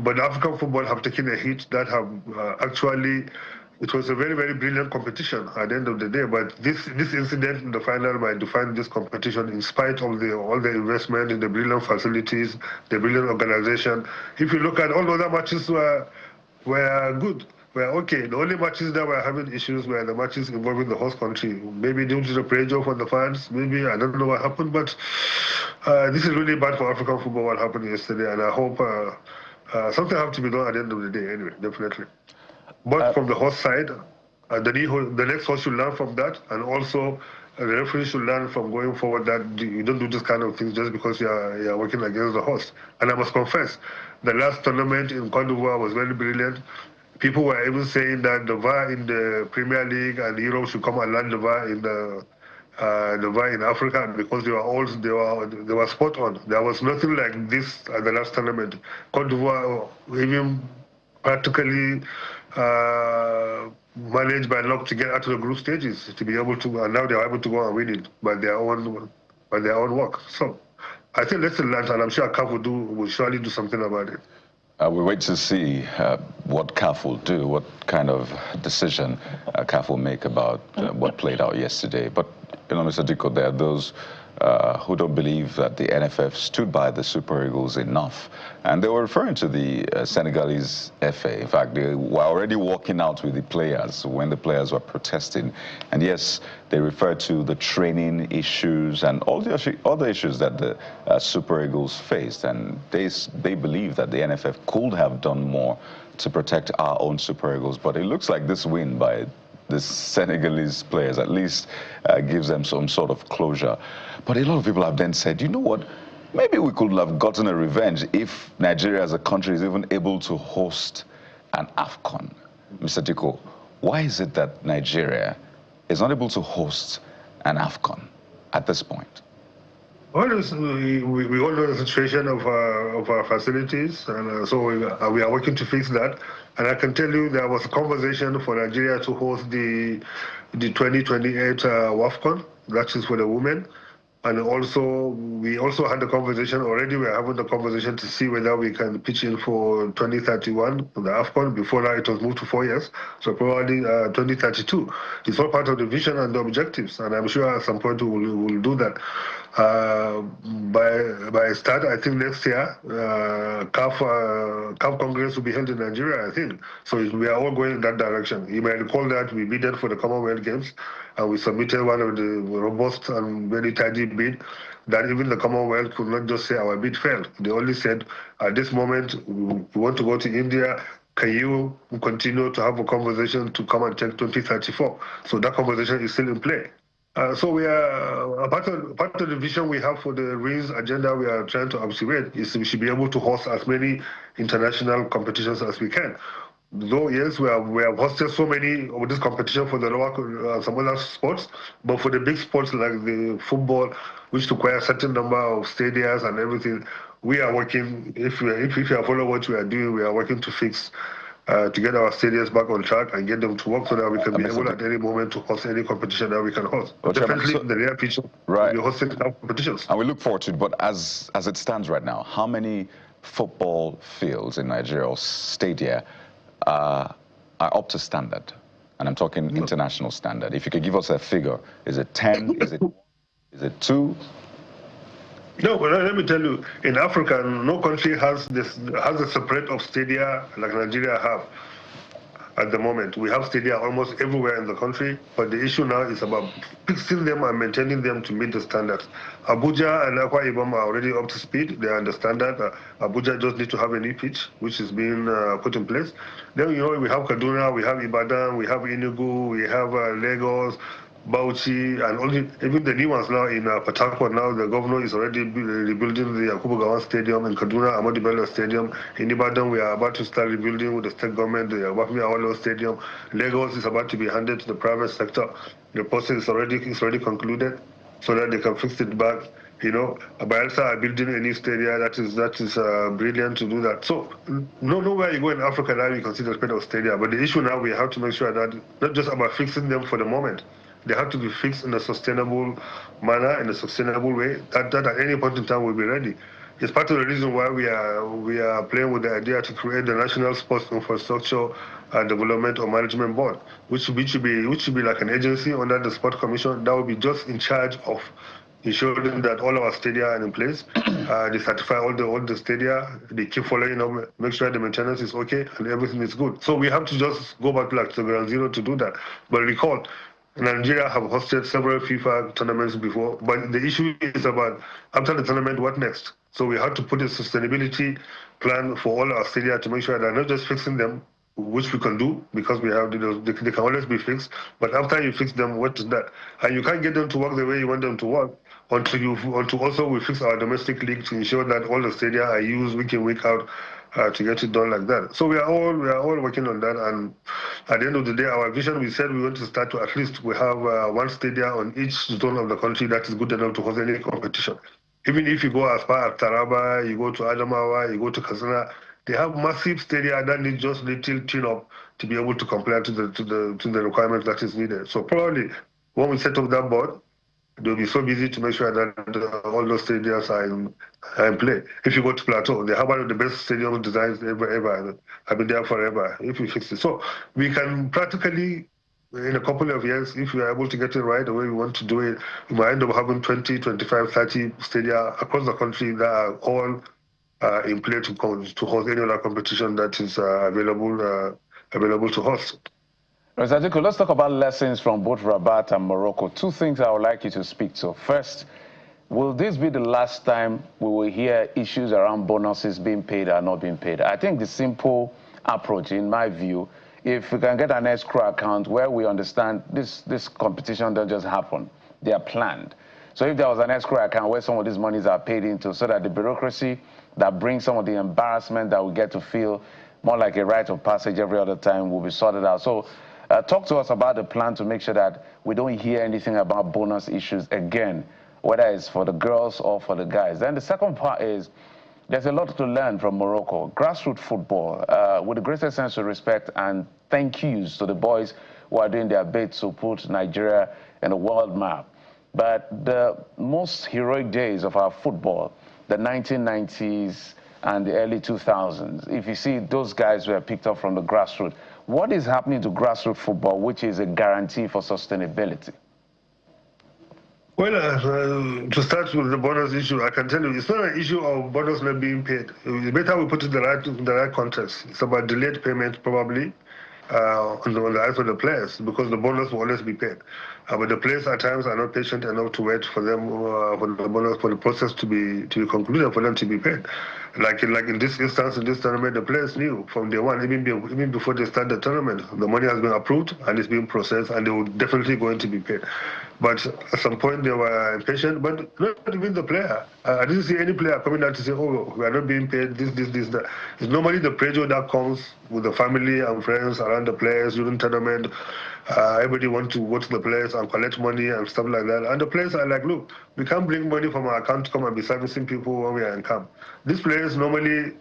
but African football have taken a hit that have actually. It was a very, very brilliant competition at the end of the day. But this incident in the final might define this competition, in spite of all the investment in the brilliant facilities, the brilliant organization. If you look at all the other matches were good. Well, okay, the only matches that were having issues were the matches involving the host country. Maybe due to the pressure from the fans, maybe, I don't know what happened, but this is really bad for African football, what happened yesterday, and I hope something has to be done at the end of the day anyway, definitely. But from the host side, the next host should learn from that, and also the referee should learn from going forward that you don't do this kind of things just because you are working against the host. And I must confess, the last tournament in Cote d'Ivoire was very brilliant. People were even saying that the VAR in the Premier League and Europe should come and learn the VAR in the VAR in Africa, because they were spot on. There was nothing like this at the last tournament. Cote d'Ivoire even practically managed by luck to get out of the group stages, to be able to, and now they are able to go and win it by their own work. So I think lesson learned, and I'm sure CAF will surely do something about it. We wait to see what CAF will do, what kind of decision CAF will make about what played out yesterday. But, you know, Mr. Diko, there are those who don't believe that the NFF stood by the Super Eagles enough. And they were referring to the Senegalese FA. In fact, they were already walking out with the players when the players were protesting. And yes, they referred to the training issues and all the other issues that the Super Eagles faced. And they believe that the NFF could have done more to protect our own Super Eagles. But it looks like this win by the Senegalese players at least gives them some sort of closure. But a lot of people have then said, you know what, maybe we could have gotten a revenge if Nigeria as a country is even able to host an AFCON. Mr. Diko, why is it that Nigeria is not able to host an AFCON at this point? Well, we all know the situation of our facilities, and so we are working to fix that. And I can tell you there was a conversation for Nigeria to host the 2028 AFCON, that is for the women. And also, we also had a conversation already. We're having the conversation to see whether we can pitch in for 2031, the AFCON. Before that, it was moved to 4 years. So probably 2032. It's all part of the vision and the objectives. And I'm sure at some point we will do that. By start, I think next year, CAF Congress will be held in Nigeria, I think. So we are all going in that direction. You may recall that we bidded for the Commonwealth Games, and we submitted one of the robust and very tidy bid that even the Commonwealth could not just say our bid failed. They only said, at this moment, we want to go to India. Can you continue to have a conversation to come and take 2034? So that conversation is still in play. So we are part of the vision we have for the RINS agenda we are trying to observe is we should be able to host as many international competitions as we can. Though yes, we have hosted so many of this competition for the lower some other sports, but for the big sports like the football, which require a certain number of stadiums and everything, we are working. If you follow what we are doing, we are working to fix. To get our stadiums back on track and get them to work so that we can be able at any moment to host any competition that we can host. Definitely in the near future, we'll be hosting competitions. And we look forward to it, but as it stands right now, how many football fields in Nigeria or stadia are up to standard? And I'm talking international standard. If you could give us a figure, is it 10? Is it 2? No, but let me tell you, in Africa, no country has a separate of stadia like Nigeria have at the moment. We have stadia almost everywhere in the country, but the issue now is about fixing them and maintaining them to meet the standards. Abuja and Akwa Ibom are already up to speed. They understand that. Abuja just need to have a new pitch, which is being put in place. Then, we have Kaduna, we have Ibadan, we have Enugu, we have Lagos, Bauchi, and even the new ones now in Port Harcourt. Now the governor is already rebuilding the Yakubu Gowon Stadium in Kaduna, Ahmadu Bello Stadium. In Ibadan, we are about to start rebuilding with the state government the Obafemi Awolowo Stadium. Lagos is about to be handed to the private sector. The process is already concluded, so that they can fix it back. Bayelsa are building a new stadium that is brilliant to do that. So nowhere you go in Africa now you can see the spread of stadia. But the issue now we have to make sure that not just about fixing them for the moment. They have to be fixed in a sustainable manner, in a sustainable way, that at any point in time will be ready. It's part of the reason why we are playing with the idea to create the National Sports Infrastructure Development or Management Board, which should be like an agency under the Sport Commission that will be just in charge of ensuring that all our stadia are in place. They certify all the stadia. They keep following up, make sure the maintenance is okay and everything is good. So we have to just go back to ground zero to do that. But recall, Nigeria have hosted several FIFA tournaments before, but the issue is about after the tournament, what next? So we have to put a sustainability plan for all our stadia to make sure that not just fixing them, which we can do because we have they can always be fixed, but after you fix them, what is that? And you can't get them to work the way you want them to work until also we fix our domestic league to ensure that all the stadia are used week in, week out. To get it done like that. So we are all working on that, and at the end of the day, our vision, we said we want to start to at least we have one stadium on each zone of the country that is good enough to host any competition. Even if you go as far as Taraba, you go to Adamawa, you go to Katsina, they have massive stadia that need just little tune-up to be able to comply to the requirements that is needed. So probably when we set up that board, they'll be so busy to make sure that all those stadiums are in play. If you go to Plateau, they have one of the best stadium designs ever. I've been there forever, if we fix it. So we can practically, in a couple of years, if we are able to get it right the way we want to do it, we might end up having 20, 25, 30 stadia across the country that are all in play to host any other competition that is available to host. Mr. let's talk about lessons from both Rabat and Morocco. Two things I would like you to speak to. First, will this be the last time we will hear issues around bonuses being paid or not being paid? I think the simple approach, in my view, if we can get an escrow account where we understand this competition doesn't just happen, they are planned. So if there was an escrow account where some of these monies are paid into, so that the bureaucracy that brings some of the embarrassment that we get to feel more like a rite of passage every other time will be sorted out. So talk to us about the plan to make sure that we don't hear anything about bonus issues again whether it's for the girls or for the guys. Then the second part is there's a lot to learn from Morocco. Grassroots football, with the greatest sense of respect and thank yous to the boys who are doing their bit to put Nigeria in the world map. But the most heroic days of our football, the 1990s and the early 2000s, if you see those guys were picked up from the grassroots, what is happening to grassroots football, which is a guarantee for sustainability? Well, to start with the bonus issue, I can tell you it's not an issue of bonus not being paid. It's better we put it in the right context. It's about delayed payment, probably, on the eyes of the players, because the bonus will always be paid. But the players at times are not patient enough to wait for them for the bonus, for the process to be concluded, for them to be paid. Like in this instance, in this tournament, the players knew from day one, even before they start the tournament, the money has been approved and it's being processed, and they were definitely going to be paid. But at some point they were impatient, but not even the player. I didn't see any player coming out to say, oh, we are not being paid, this, that. It's normally the pressure that comes with the family and friends around the players during tournament. Everybody wants to go to the players and collect money and stuff like that. And the players are like, look, we can't bring money from our account to come and be servicing people when we are in camp. These players normally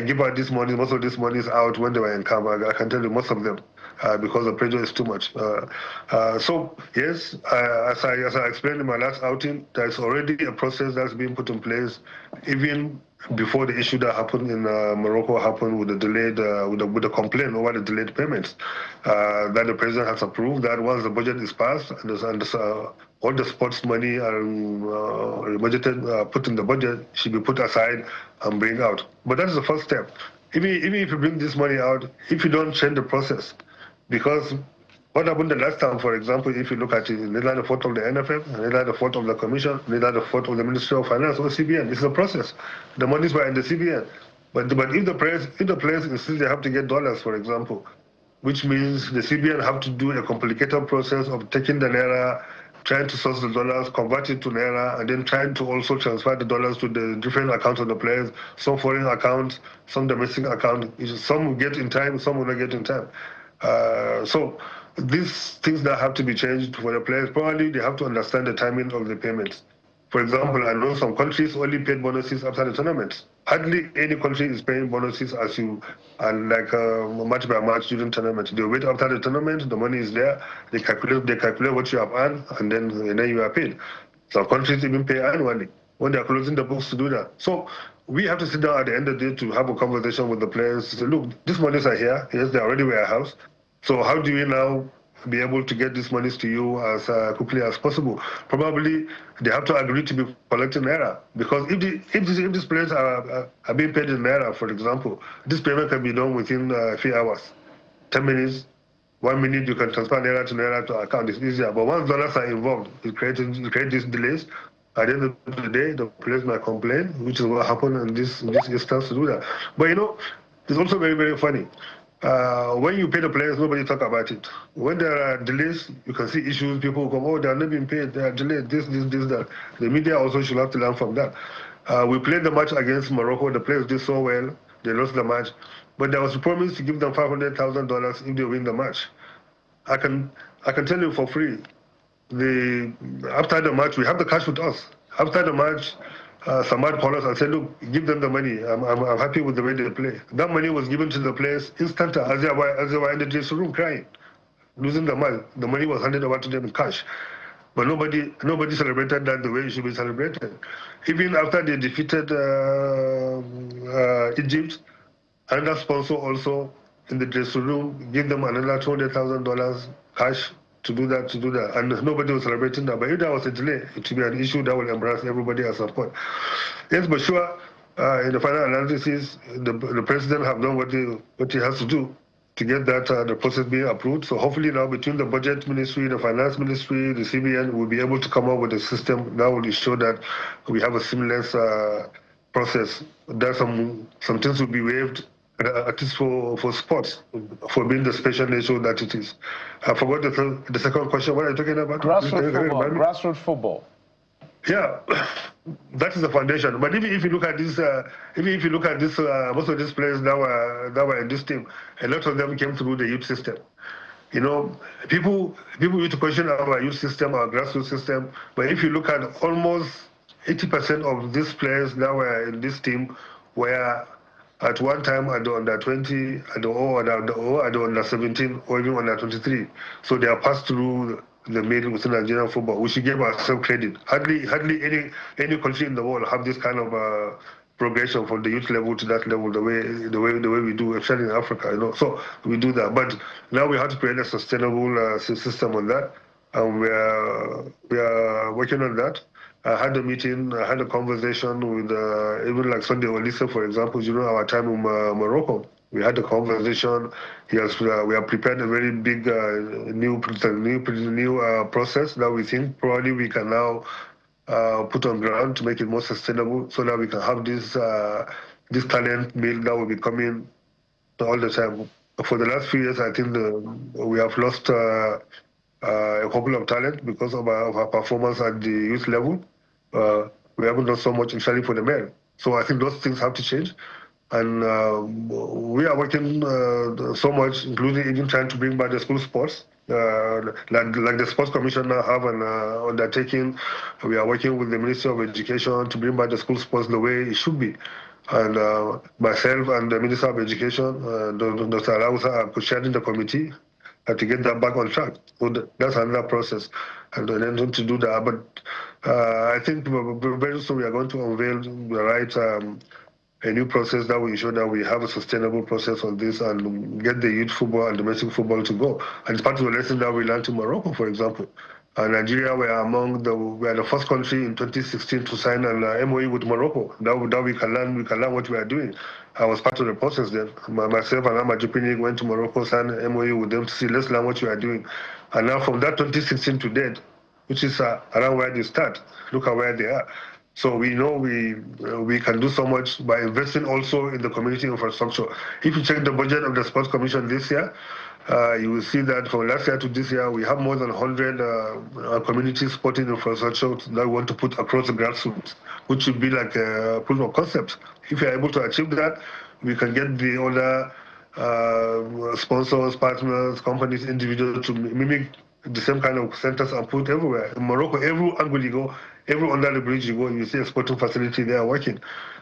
give out this money, most of this money is out when they were in camp. I can tell you most of them. Because the pressure is too much. So, yes, as I explained in my last outing, there's already a process that's being put in place, even before the issue that happened in Morocco happened with the delayed, with the complaint over the delayed payments, that the president has approved that once the budget is passed and all the sports money are budgeted, put in the budget, should be put aside and bring out. But that's the first step. Even if you bring this money out, if you don't change the process, because what happened the last time, for example, if you look at it, neither the fault of the NFF, neither the fault of the Commission, neither the fault of the Ministry of Finance or CBN. It's a process. The monies were in the CBN. But if the players insist they have to get dollars, for example, which means the CBN have to do a complicated process of taking the Naira, trying to source the dollars, convert it to Naira, and then trying to also transfer the dollars to the different accounts of the players, some foreign accounts, some domestic accounts. Some will get in time, some will not get in time. So these things that have to be changed for the players, probably they have to understand the timing of the payments. For example, I know some countries only paid bonuses after the tournaments. Hardly any country is paying bonuses as you, and like match by match during tournament. They wait after the tournament, the money is there, they calculate what you have earned, and then you are paid. Some countries even pay annually when they are closing the books to do that. So we have to sit down at the end of the day to have a conversation with the players to say, look, these monies are here. Yes, they're already warehoused. So how do we now be able to get these monies to you as quickly as possible? Probably they have to agree to be collecting Naira. Because if these players are being paid in Naira, for example, this payment can be done within a few hours. 10 minutes, 1 minute, you can transfer Naira to account. It's easier. But once dollars are involved, it creates these delays. At the end of the day, the players might complain, which is what happened in this instance to do that. But it's also very, very funny. When you pay the players, nobody talk about it. When there are delays, you can see issues. People come, oh, they are not being paid. They are delayed. This, that. The media also should have to learn from that. We played the match against Morocco. The players did so well. They lost the match, but there was a promise to give them $500,000 if they win the match. I can tell you for free. After the match, we have the cash with us. After the match, Samad called us and said, look, give them the money. I'm happy with the way they play. That money was given to the players instantly as they were in the dressing room crying, losing the match. The money was handed over to them in cash. But nobody celebrated that the way it should be celebrated. Even after they defeated Egypt, another sponsor also in the dressing room gave them another $200,000 cash to do that, and nobody was celebrating that. But if there was a delay, it would be an issue that will embarrass everybody at some point. Yes, but sure, in the final analysis, the president have done what he has to do to get that the process being approved. So hopefully now between the budget ministry, the finance ministry, the CBN, we'll be able to come up with a system that will ensure that we have a seamless process. That some things will be waived, at least for sports, for being the special nature that it is. I forgot the second question. What are you talking about? Grassroots football. Yeah, that is the foundation. But if you look at this, most of these players that were in this team, a lot of them came through the youth system. You know, people need to question our youth system, our grassroots system. But if you look at almost 80% of these players that were in this team were at one time at the under 20, at the under 17, or even under 23. So they are passed through the middle within Nigerian football. We should give ourselves credit. Hardly any country in the world have this kind of progression from the youth level to that level the way we do, especially in Africa. You know, so we do that. But now we have to create a sustainable system on that, and we are working on that. I had a meeting, I had a conversation with even like Sunday Olise, for example, during our time in Morocco. We had a conversation. Yes, we have prepared a very big new process that we think probably we can now put on ground to make it more sustainable, so that we can have this talent mill that will be coming all the time. For the last few years, I think we have lost a couple of talent because of our performance at the youth level. We haven't done so much actually for the men. So I think those things have to change. And we are working so much, including even trying to bring back the school sports. Like the Sports Commission now have an undertaking. We are working with the Ministry of Education to bring back the school sports the way it should be. And myself and the Minister of Education, Dr. Alausa, are co-chairing the committee to get that back on track. So that's another process. And then to do that. But I think very soon we are going to unveil the right a new process that will ensure that we have a sustainable process on this and get the youth football and domestic football to go. And it's part of the lesson that we learned in Morocco, for example. Nigeria we are the first country in 2016 to sign an MOU with Morocco. That we can learn what we are doing. I was part of the process then. Myself and Ahmad Jupini went to Morocco, signed an MOU with them to see, let's learn what you are doing. And now from that 2016 to date, which is around where they start, look at where they are. So we know we can do so much by investing also in the community infrastructure. If you check the budget of the Sports Commission this year, you will see that from last year to this year, we have more than 100 community sporting infrastructure that we want to put across the grassroots, which would be like a proof of concept. If we are able to achieve that, we can get the other sponsors, partners, companies, individuals to mimic the same kind of centers and put everywhere. In Morocco, every angle you go, every under the bridge you go, you see a sporting facility there working.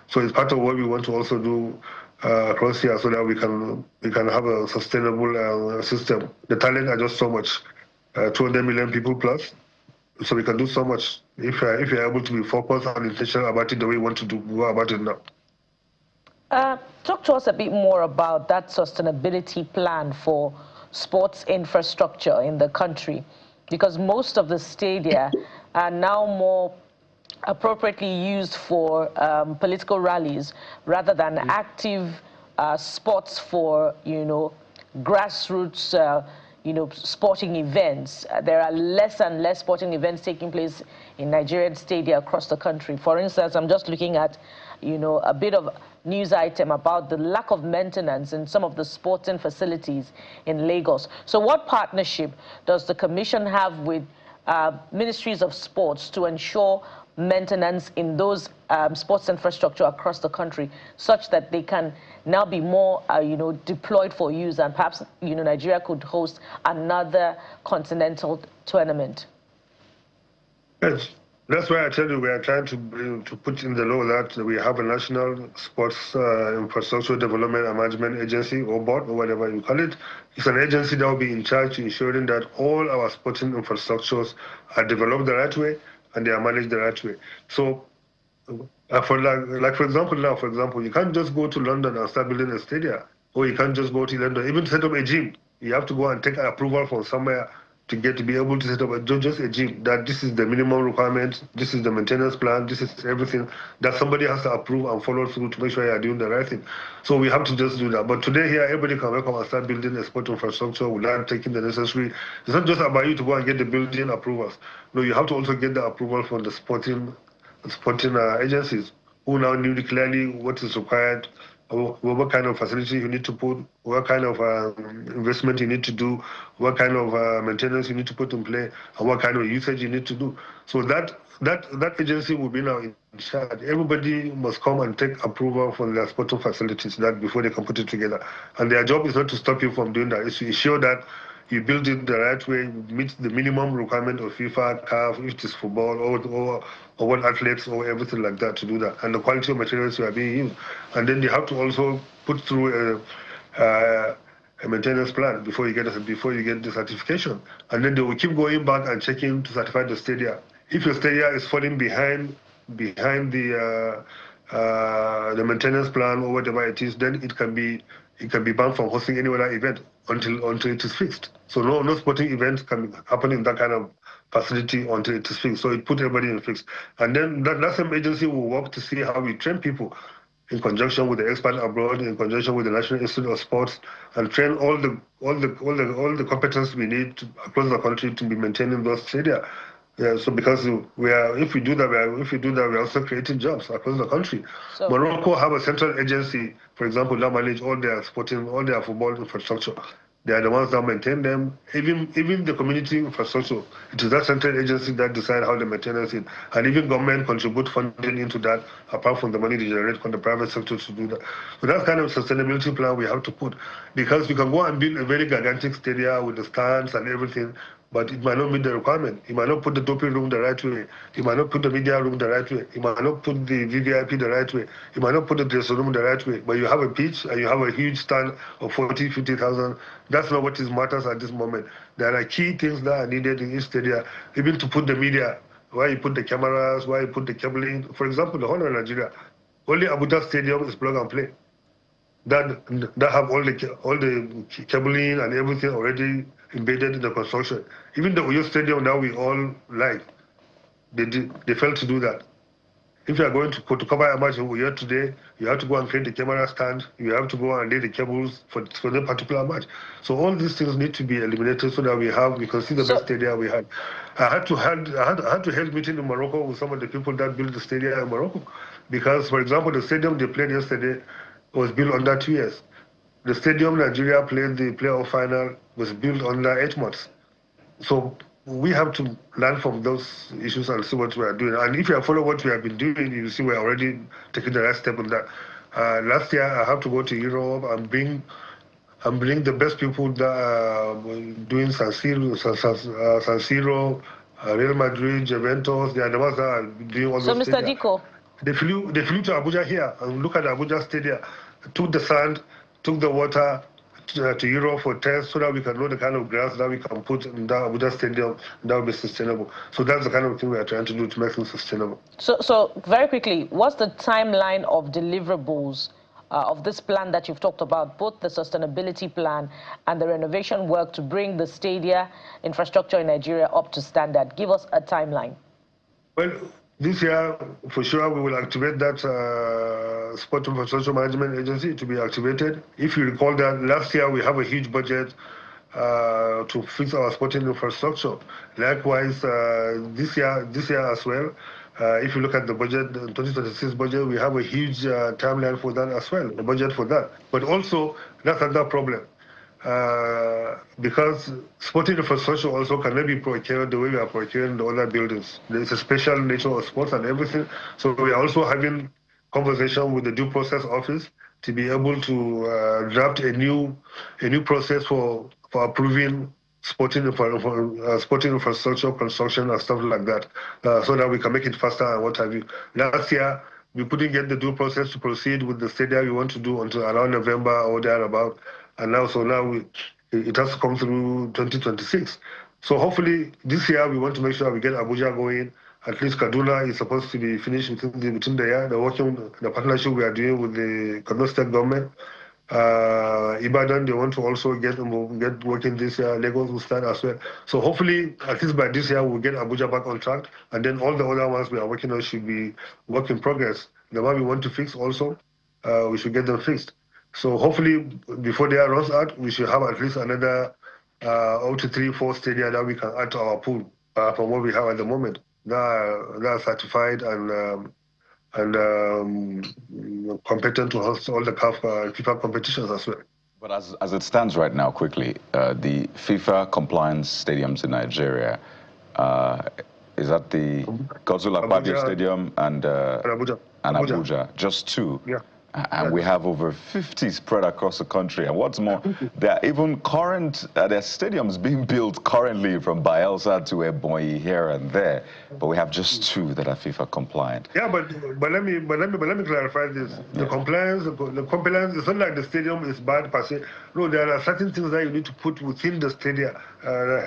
So it's part of what we want to also do across here, so that we can have a sustainable system. The talent are just so much, 200 million people plus. So we can do so much if you're able to be focused and intentional about it the way we want to go about it now. Talk to us a bit more about that sustainability plan for sports infrastructure in the country, because most of the stadia are now more appropriately used for political rallies rather than active sports for, grassroots, sporting events. There are less and less sporting events taking place in Nigerian stadia across the country. For instance, I'm just looking at, a bit of news item about the lack of maintenance in some of the sporting facilities in Lagos. So what partnership does the Commission have with ministries of sports to ensure maintenance in those sports infrastructure across the country, such that they can now be more, deployed for use, and perhaps, Nigeria could host another continental tournament? Yes. That's why I tell you we are trying to put in the law that we have a national sports infrastructure development and management agency, or board, or whatever you call it. It's an agency that will be in charge of ensuring that all our sporting infrastructures are developed the right way and they are managed the right way. So, for example, you can't just go to London and start building a stadium, or you can't just go to London, even set up a gym. You have to go and take an approval from somewhere to be able to set up just a gym, that this is the minimum requirement, this is the maintenance plan, this is everything that somebody has to approve and follow through to make sure you are doing the right thing. So we have to just do that. But today here, everybody can welcome and start building a sport infrastructure without taking the necessary. It's not just about you to go and get the building approvals. No, you have to also get the approval from the sporting agencies, who now knew clearly what is required, what kind of facility you need to put, what kind of investment you need to do, what kind of maintenance you need to put in play, and what kind of usage you need to do. So that agency will be now in charge. Everybody must come and take approval from their sporting facilities before they can put it together. And their job is not to stop you from doing that. It's to ensure that you build it the right way, meet the minimum requirement of FIFA, CAF, if it is football or what athletes or everything like that to do that, and the quality of materials you are being used. And then you have to also put through a maintenance plan before you get the certification. And then they will keep going back and checking to certify the stadia. If your stadia is falling behind the maintenance plan or whatever it is, then it can be banned from hosting any other event until it is fixed. So no sporting events can happen in that kind of facility until it is fixed. So it put everybody in fix. And then that same agency will work to see how we train people in conjunction with the expert abroad, in conjunction with the National Institute of Sports, and train all the competence we need across the country to be maintaining those stadia. Yeah, so because if we do that, we're also creating jobs across the country. So, Morocco have a central agency, for example, that manage all their football infrastructure. They are the ones that maintain them. Even the community infrastructure, it is that central agency that decide how they maintain it. And even government contribute funding into that, apart from the money they generate from the private sector to do that. So that's kind of sustainability plan we have to put. Because we can go and build a very gigantic stadium with the stands and everything, but it might not meet the requirement. You might not put the doping room the right way. You might not put the media room the right way. You might not put the VVIP the right way. You might not put the dressing room the right way. But you have a pitch and you have a huge stand of 40, 50,000. That's not what matters at this moment. There are key things that are needed in each stadium, even to put the media, where you put the cameras, where you put the cabling. For example, the whole of Nigeria, only Abuja Stadium is plug and play. That have all the cabling and everything already embedded in the construction. Even the Uyo Stadium that we all like, they failed to do that. If you are going to cover a match in Uyo today, you have to go and create the camera stand. You have to go and lay the cables for the particular match. So all these things need to be eliminated so that we can see the best stadium we had. I had to hold meeting in Morocco with some of the people that built the stadium in Morocco, because, for example, the stadium they played yesterday was built under 2 years. The stadium Nigeria played the playoff final was built under 8 months. So we have to learn from those issues and see what we are doing. And if you follow what we have been doing, you see we're already taking the right step on that. Last year, I have to go to Europe and bring the best people that are doing San Siro, Real Madrid, Juventus. They are the ones that are doing all those things. So, Mr. Diko, they flew to Abuja here and look at the Abuja Stadium, took the sand, took the water to Europe for tests so that we can know the kind of grass that we can put in the Abuja Stadium that will be sustainable. So that's the kind of thing we are trying to do to make things sustainable. So very quickly, what's the timeline of deliverables of this plan that you've talked about, both the sustainability plan and the renovation work to bring the stadia infrastructure in Nigeria up to standard? Give us a timeline. Well, this year, for sure, we will activate that Sport Infrastructure Management Agency to be activated. If you recall that last year we have a huge budget to fix our sporting infrastructure. Likewise, this year as well, if you look at the budget, the 2026 budget, we have a huge timeline for that as well, the budget for that. But also, that's another problem. Because sporting infrastructure also cannot be procured the way we are procuring the other buildings. There is a special nature of sports and everything. So we are also having conversation with the due process office to be able to draft a new process for approving sporting infrastructure construction and stuff like that, so that we can make it faster and what have you. Last year, we couldn't get the due process to proceed with the stadium we want to do until around November or thereabout. And now it has to come through 2026. So hopefully this year we want to make sure we get Abuja going. At least Kaduna is supposed to be finished within the year. The partnership we are doing with the Kaduna State government. Ibadan, they want to also get working this year. Lagos will start as well. So hopefully, at least by this year, we'll get Abuja back on track. And then all the other ones we are working on should be work in progress. The one we want to fix also, we should get them fixed. So hopefully, before the year runs out, we should have at least another up to 3-4 stadia that we can add to our pool from what we have at the moment. That are certified and competent to host all the CAF FIFA competitions as well. But as it stands right now, quickly, the FIFA compliance stadiums in Nigeria, is that the Godswill Akpabio Stadium and Abuja, just two? Yeah. And we have over 50 spread across the country. And what's more, there are even there are stadiums being built currently from Bielsa to Ebonyi here and there. But we have just 2 that are FIFA compliant. Yeah, but let me clarify this. The compliance, it's not like the stadium is bad per se. No, there are certain things that you need to put within the stadium,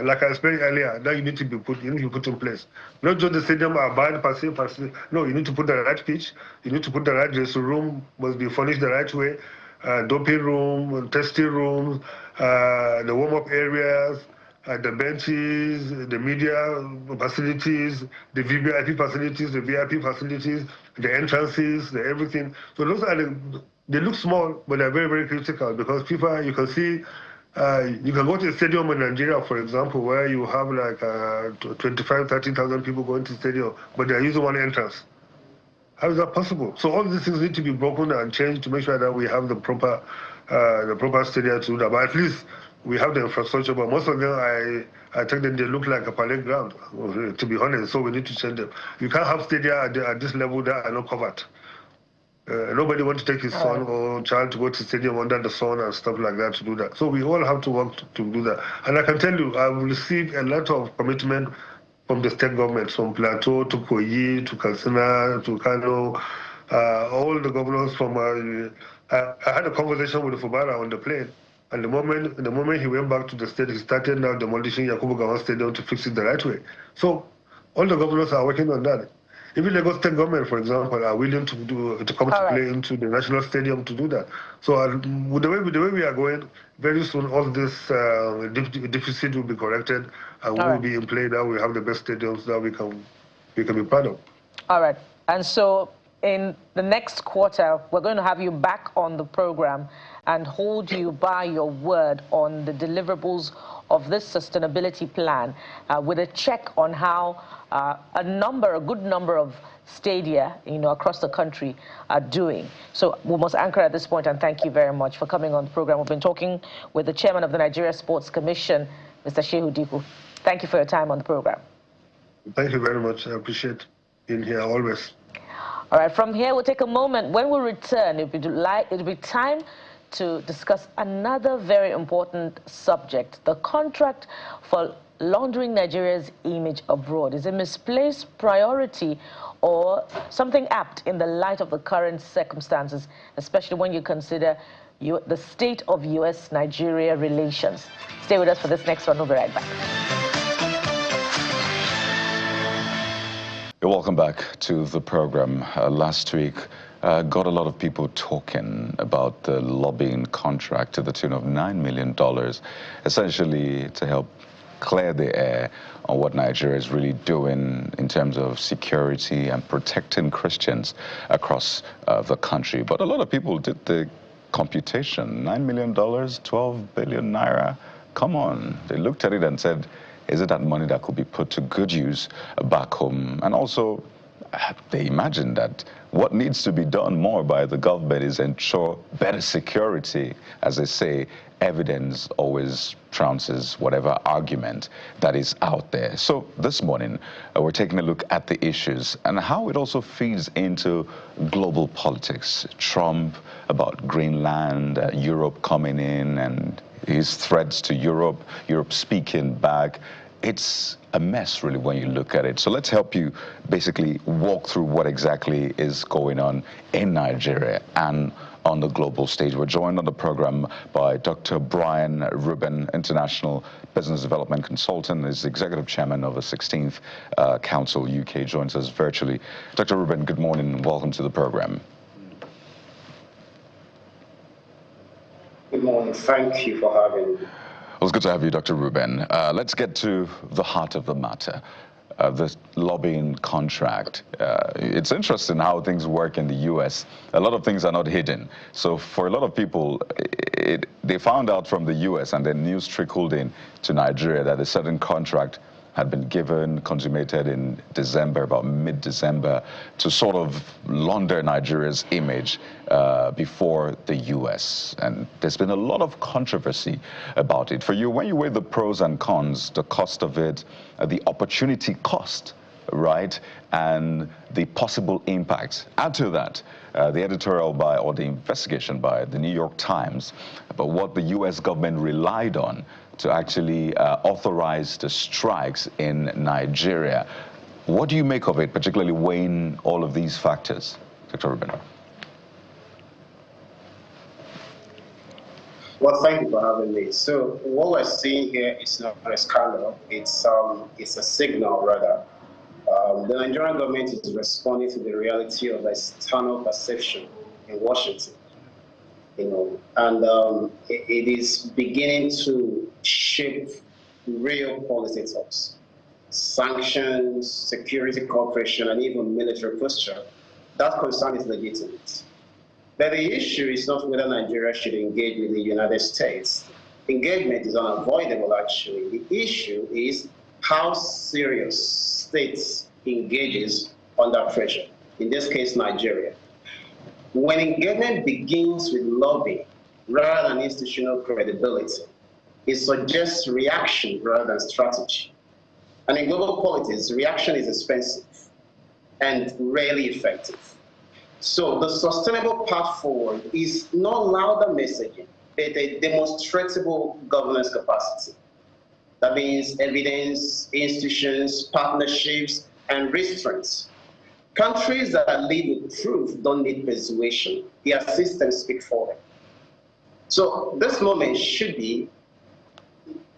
like I explained earlier, that you need to put in place. Not just the stadium are bad per se. No, you need to put the right pitch. You need to put the right dressing room. Must be furnished the right way. Doping room, testing rooms, the warm-up areas. The benches, the media facilities, the VIP facilities, the VIP facilities, the entrances, the everything. So those are they look small, but they're very, very critical because FIFA, you can see, you can go to a stadium in Nigeria, for example, where you have like 25, 30,000 people going to the stadium, but they're using one entrance. How is that possible? So all these things need to be broken and changed to make sure that we have the proper stadium to do that. But at least we have the infrastructure, but most of them, I think that they look like a parade ground, to be honest, so we need to change them. You can't have stadia at this level that are not covered. Nobody wants to take his son or child to go to stadium under the sun and stuff like that to do that. So we all have to work to do that. And I can tell you, I've received a lot of commitment from the state governments, from Plateau to Koyi to Katsina to Kano, all the governors from... I had a conversation with Fubara on the plane. And the moment he went back to the state, he started now demolishing Yakubu Gowon Stadium to fix it the right way. So all the governors are working on that. Even Lagos State government, for example, are willing to come to play into the national stadium to do that. So with the way we are going, very soon all this deficit will be corrected, and we will be in play that we have the best stadiums that we can be proud of. All right. And so in the next quarter, we're going to have you back on the program and hold you by your word on the deliverables of this sustainability plan with a check on how a good number of stadia, across the country are doing. So we must anchor at this point, and thank you very much for coming on the program. We've been talking with the chairman of the Nigeria Sports Commission, Mr. Shehu Dikwu. Thank you for your time on the program. Thank you very much. I appreciate being here always. All right, from here, we'll take a moment. When we return, it'll be time to discuss another very important subject, the contract for laundering Nigeria's image abroad. Is it misplaced priority or something apt in the light of the current circumstances, especially when you consider the state of U.S.-Nigeria relations? Stay with us for this next one. We'll be right back. Welcome back to the program. Last week, got a lot of people talking about the lobbying contract to the tune of $9 million, essentially to help clear the air on what Nigeria is really doing in terms of security and protecting Christians across the country. But a lot of people did the computation. $9 million, 12 billion naira. Come on. They looked at it and said, is it that money that could be put to good use back home? And also, they imagine that what needs to be done more by the government is ensure better security. As they say, evidence always trounces whatever argument that is out there. So this morning, we're taking a look at the issues and how it also feeds into global politics. Trump about Greenland, Europe coming in and his threats to Europe, Europe speaking back. It's a mess, really, when you look at it. So let's help you basically walk through what exactly is going on in Nigeria and on the global stage. We're joined on the program by Dr. Brian Reuben, International Business Development Consultant, is Executive Chairman of the 16th Council UK, joins us virtually. Dr. Reuben, good morning and welcome to the program. Good morning. Thank you for having me. Well, it's good to have you, Dr. Reuben. Let's get to the heart of the matter, the lobbying contract. It's interesting how things work in the U.S. A lot of things are not hidden. So for a lot of people, they found out from the U.S. and then news trickled in to Nigeria that a certain contract had been given, consummated in December, about mid-December, to sort of launder Nigeria's image before the U.S. And there's been a lot of controversy about it. For you, when you weigh the pros and cons, the cost of it, the opportunity cost right, and the possible impacts. Add to that the editorial or the investigation by the New York Times about what the U.S. government relied on to actually authorize the strikes in Nigeria. What do you make of it, particularly weighing all of these factors, Dr. Ruben? Well, thank you for having me. So what we're seeing here is not a scandal. It's a signal, rather. The Nigerian government is responding to the reality of external perception in Washington, and it is beginning to shape real policy talks. Sanctions, security cooperation, and even military posture. That concern is legitimate. But the issue is not whether Nigeria should engage with the United States. Engagement is unavoidable, actually. The issue is how serious states engages under pressure, in this case, Nigeria. When engagement begins with lobbying rather than institutional credibility, it suggests reaction rather than strategy. And in global politics, reaction is expensive and rarely effective. So the sustainable path forward is not louder messaging, but a demonstrable governance capacity. That means evidence, institutions, partnerships, and restraints. Countries that lead with proof don't need persuasion. Their systems speak for them. So this moment should be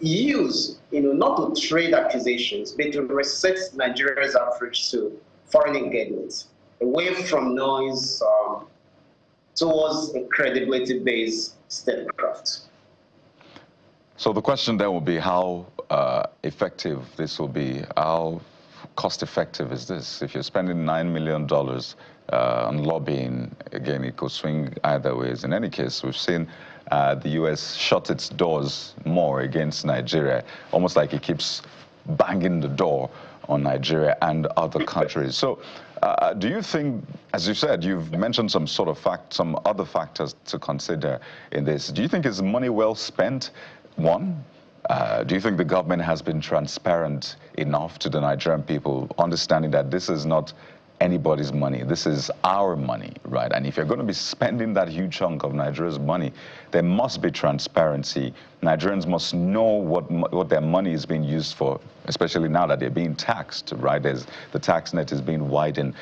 used, not to trade accusations, but to reset Nigeria's approach to foreign engagement, away from noise towards a credibility-based statecraft. So the question then will be how effective this will be. How cost-effective is this? If you're spending $9 million on lobbying, again, it could swing either ways. In any case, we've seen the U.S. shut its doors more against Nigeria, almost like it keeps banging the door on Nigeria and other countries. So do you think, as you said, you've mentioned some other factors to consider in this. Do you think it's money well spent? One, do you think the government has been transparent enough to the Nigerian people, understanding that this is not anybody's money, this is our money, right? And if you're going to be spending that huge chunk of Nigeria's money, there must be transparency. Nigerians must know what their money is being used for, especially now that they're being taxed, right? The tax net is being widened.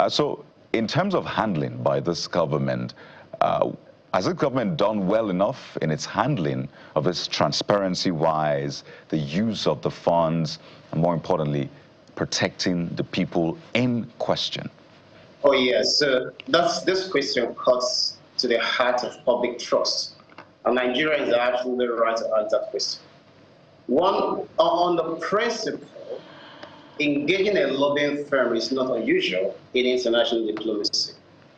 So in terms of handling by this government, has the government done well enough in its handling of its transparency-wise, the use of the funds, and more importantly, protecting the people in question? Oh, yes. So this question cuts to the heart of public trust. And Nigerians are absolutely right to answer that question. One, on the principle, engaging a lobbying firm is not unusual in international diplomacy.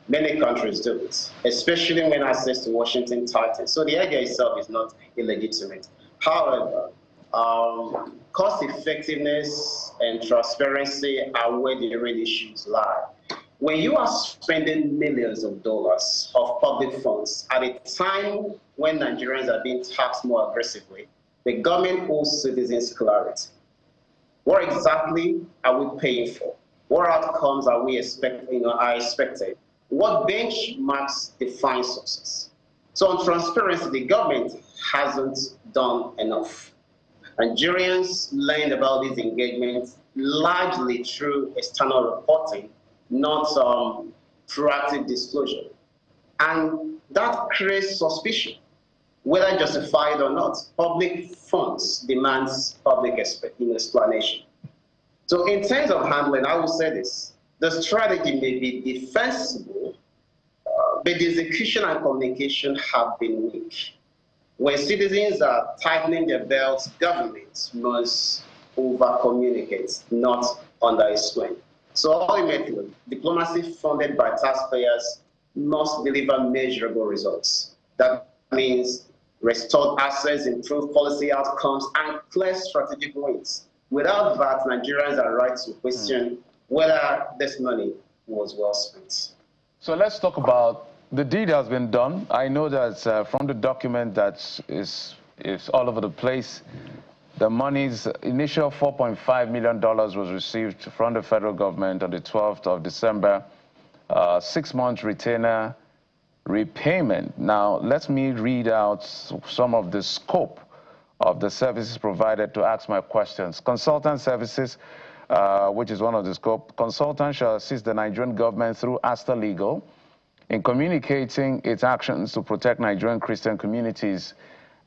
Many countries do it, especially when access to Washington tightens. So the idea itself is not illegitimate. However, cost effectiveness and transparency are where the real issues lie. When you are spending millions of dollars of public funds at a time when Nigerians are being taxed more aggressively, the government owes citizens clarity. What exactly are we paying for? What outcomes are we expected? What benchmarks define success? So on transparency, the government hasn't done enough. Nigerians learned about these engagements largely through external reporting, not proactive disclosure. And that creates suspicion, whether justified or not. Public funds demands public explanation. So in terms of handling, I will say this. The strategy may be defensible, but the execution and communication have been weak. When citizens are tightening their belts, governments must over-communicate, not under-explain. So ultimately, diplomacy funded by taxpayers must deliver measurable results. That means restored access, improved policy outcomes, and clear strategic wins. Without that, Nigerians are right to question whether this money was well spent. So let's talk about the deed has been done. I know that from the document that is all over the place, The money's initial $4.5 million was received from the federal government on the 12th of December, 6-month retainer repayment. Now, let me read out some of the scope of the services provided to ask my questions. Consultant services, which is one of the scope. Consultant shall assist the Nigerian government through Asta Legal in communicating its actions to protect Nigerian Christian communities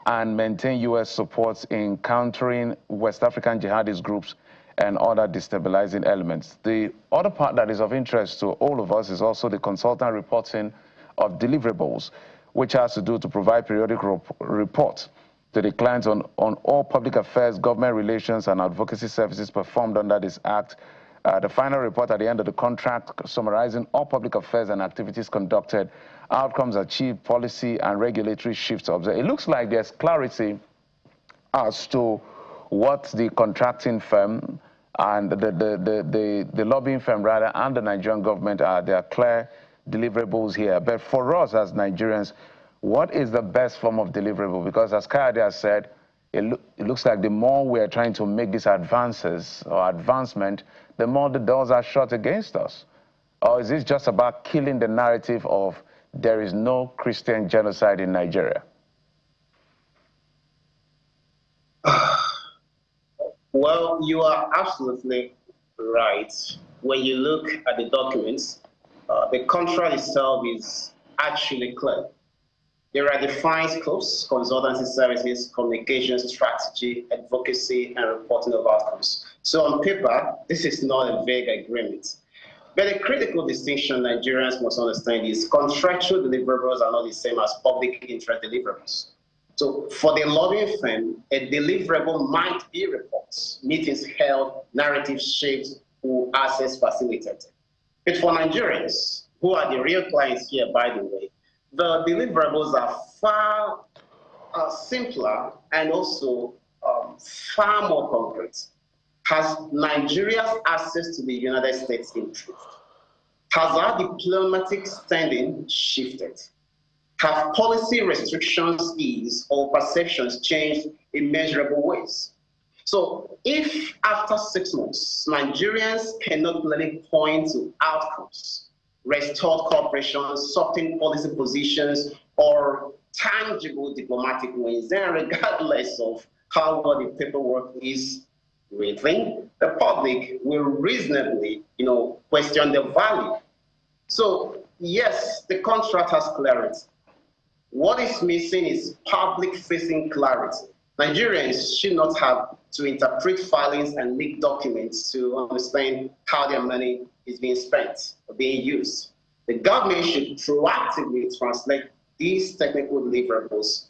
and maintain U.S. support in countering West African jihadist groups and other destabilizing elements. The other part that is of interest to all of us is also the consultant reporting of deliverables, which has to do to provide periodic reports to the clients on all public affairs, government relations, and advocacy services performed under this act. The final report at the end of the contract summarizing all public affairs and activities conducted, outcomes achieved, policy and regulatory shifts observed. It looks like there's clarity as to what the contracting firm and the lobbying firm rather and the Nigerian government are. There are clear deliverables here. But for us as Nigerians, what is the best form of deliverable? Because as Kayode has said, it looks like the more we are trying to make these advances or advancement, the more the doors are shut against us. Or is this just about killing the narrative of there is no Christian genocide in Nigeria? Well, you are absolutely right. When you look at the documents, the contract itself is actually clear. There are defined scopes: consultancy services, communication strategy, advocacy, and reporting of outcomes. So on paper, this is not a vague agreement. But a critical distinction Nigerians must understand is contractual deliverables are not the same as public interest deliverables. So for the lobbying firm, a deliverable might be reports, meetings held, narratives shaped, or access facilitated. But for Nigerians, who are the real clients here, by the way, the deliverables are far simpler and also far more concrete. Has Nigeria's access to the United States improved? Has our diplomatic standing shifted? Have policy restrictions eased or perceptions changed in measurable ways? So if after 6 months, Nigerians cannot clearly point to outcomes, restored cooperation, softened policy positions, or tangible diplomatic wins, then regardless of how well the paperwork is written, the public will reasonably, question the value. So yes, the contract has clarity. What is missing is public-facing clarity. Nigerians should not have to interpret filings and leaked documents to understand how their money is being spent or being used. The government should proactively translate these technical deliverables,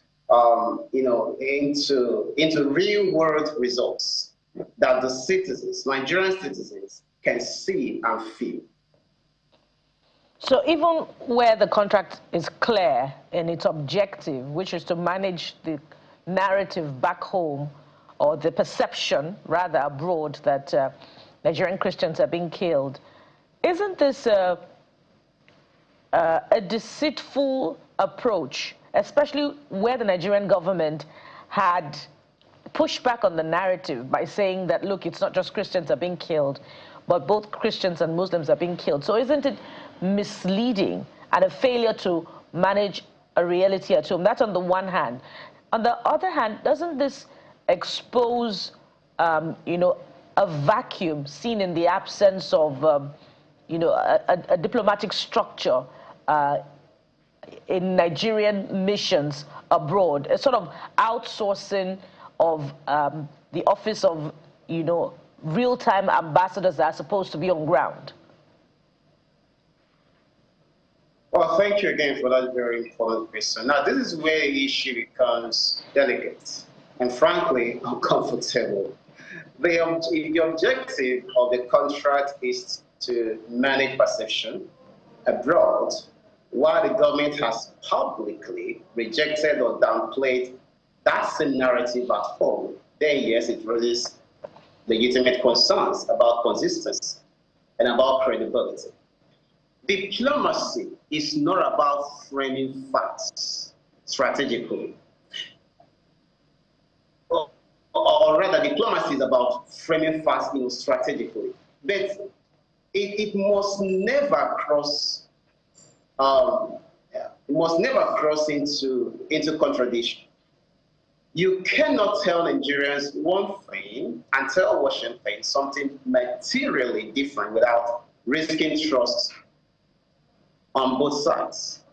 into real-world results that the citizens, Nigerian citizens, can see and feel. So even where the contract is clear in its objective, which is to manage the narrative back home, or the perception, rather, abroad that Nigerian Christians are being killed, isn't this a deceitful approach, especially where the Nigerian government had pushed back on the narrative by saying that, look, it's not just Christians are being killed, but both Christians and Muslims are being killed. So isn't it misleading and a failure to manage a reality at home? That's on the one hand. On the other hand, doesn't this expose, a vacuum seen in the absence of, a diplomatic structure in Nigerian missions abroad, a sort of outsourcing of the office of, real-time ambassadors that are supposed to be on ground? Well, thank you again for that very important question. Now, this is where the issue becomes delicate and, frankly, uncomfortable. The objective of the contract is to manage perception abroad, while the government has publicly rejected or downplayed that same narrative at home. Then, yes, it raises legitimate concerns about consistency and about credibility. Diplomacy is not about framing facts strategically. Well, or rather diplomacy is about framing fast, strategically. But it must never cross into contradiction. You cannot tell Nigerians one thing and tell Washington something materially different without risking trust on both sides.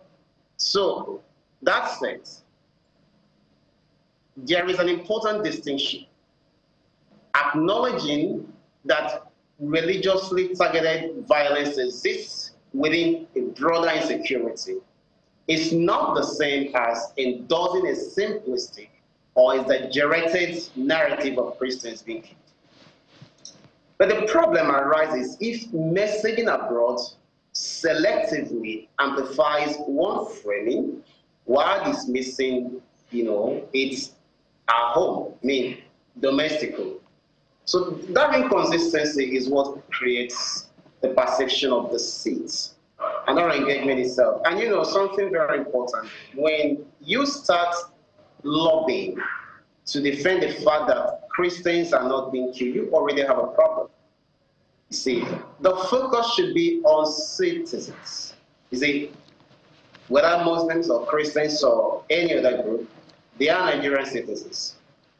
So that said, there is an important distinction. Acknowledging that religiously targeted violence exists within a broader insecurity is not the same as endorsing a simplistic or exaggerated narrative of Christians being killed. But the problem arises if messaging abroad selectively amplifies one framing while dismissing, it's at home, domestically. So that inconsistency is what creates the perception of the seats and our engagement itself. And something very important, when you start lobbying to defend the fact that Christians are not being killed, you already have a problem. You see, the focus should be on citizens. You see, whether Muslims or Christians or any other group, they are Nigerian citizens.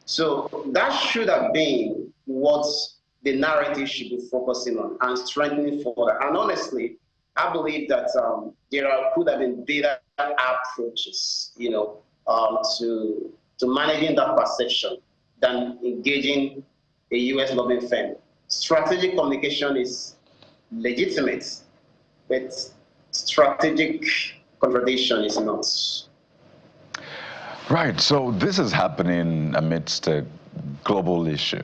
So that should have been what the narrative should be focusing on and strengthening further. And honestly, I believe that there could have been better approaches, to managing that perception than engaging a U.S. lobbying firm. Strategic communication is legitimate, but strategic contradiction is not. Right, so this is happening amidst a global issue.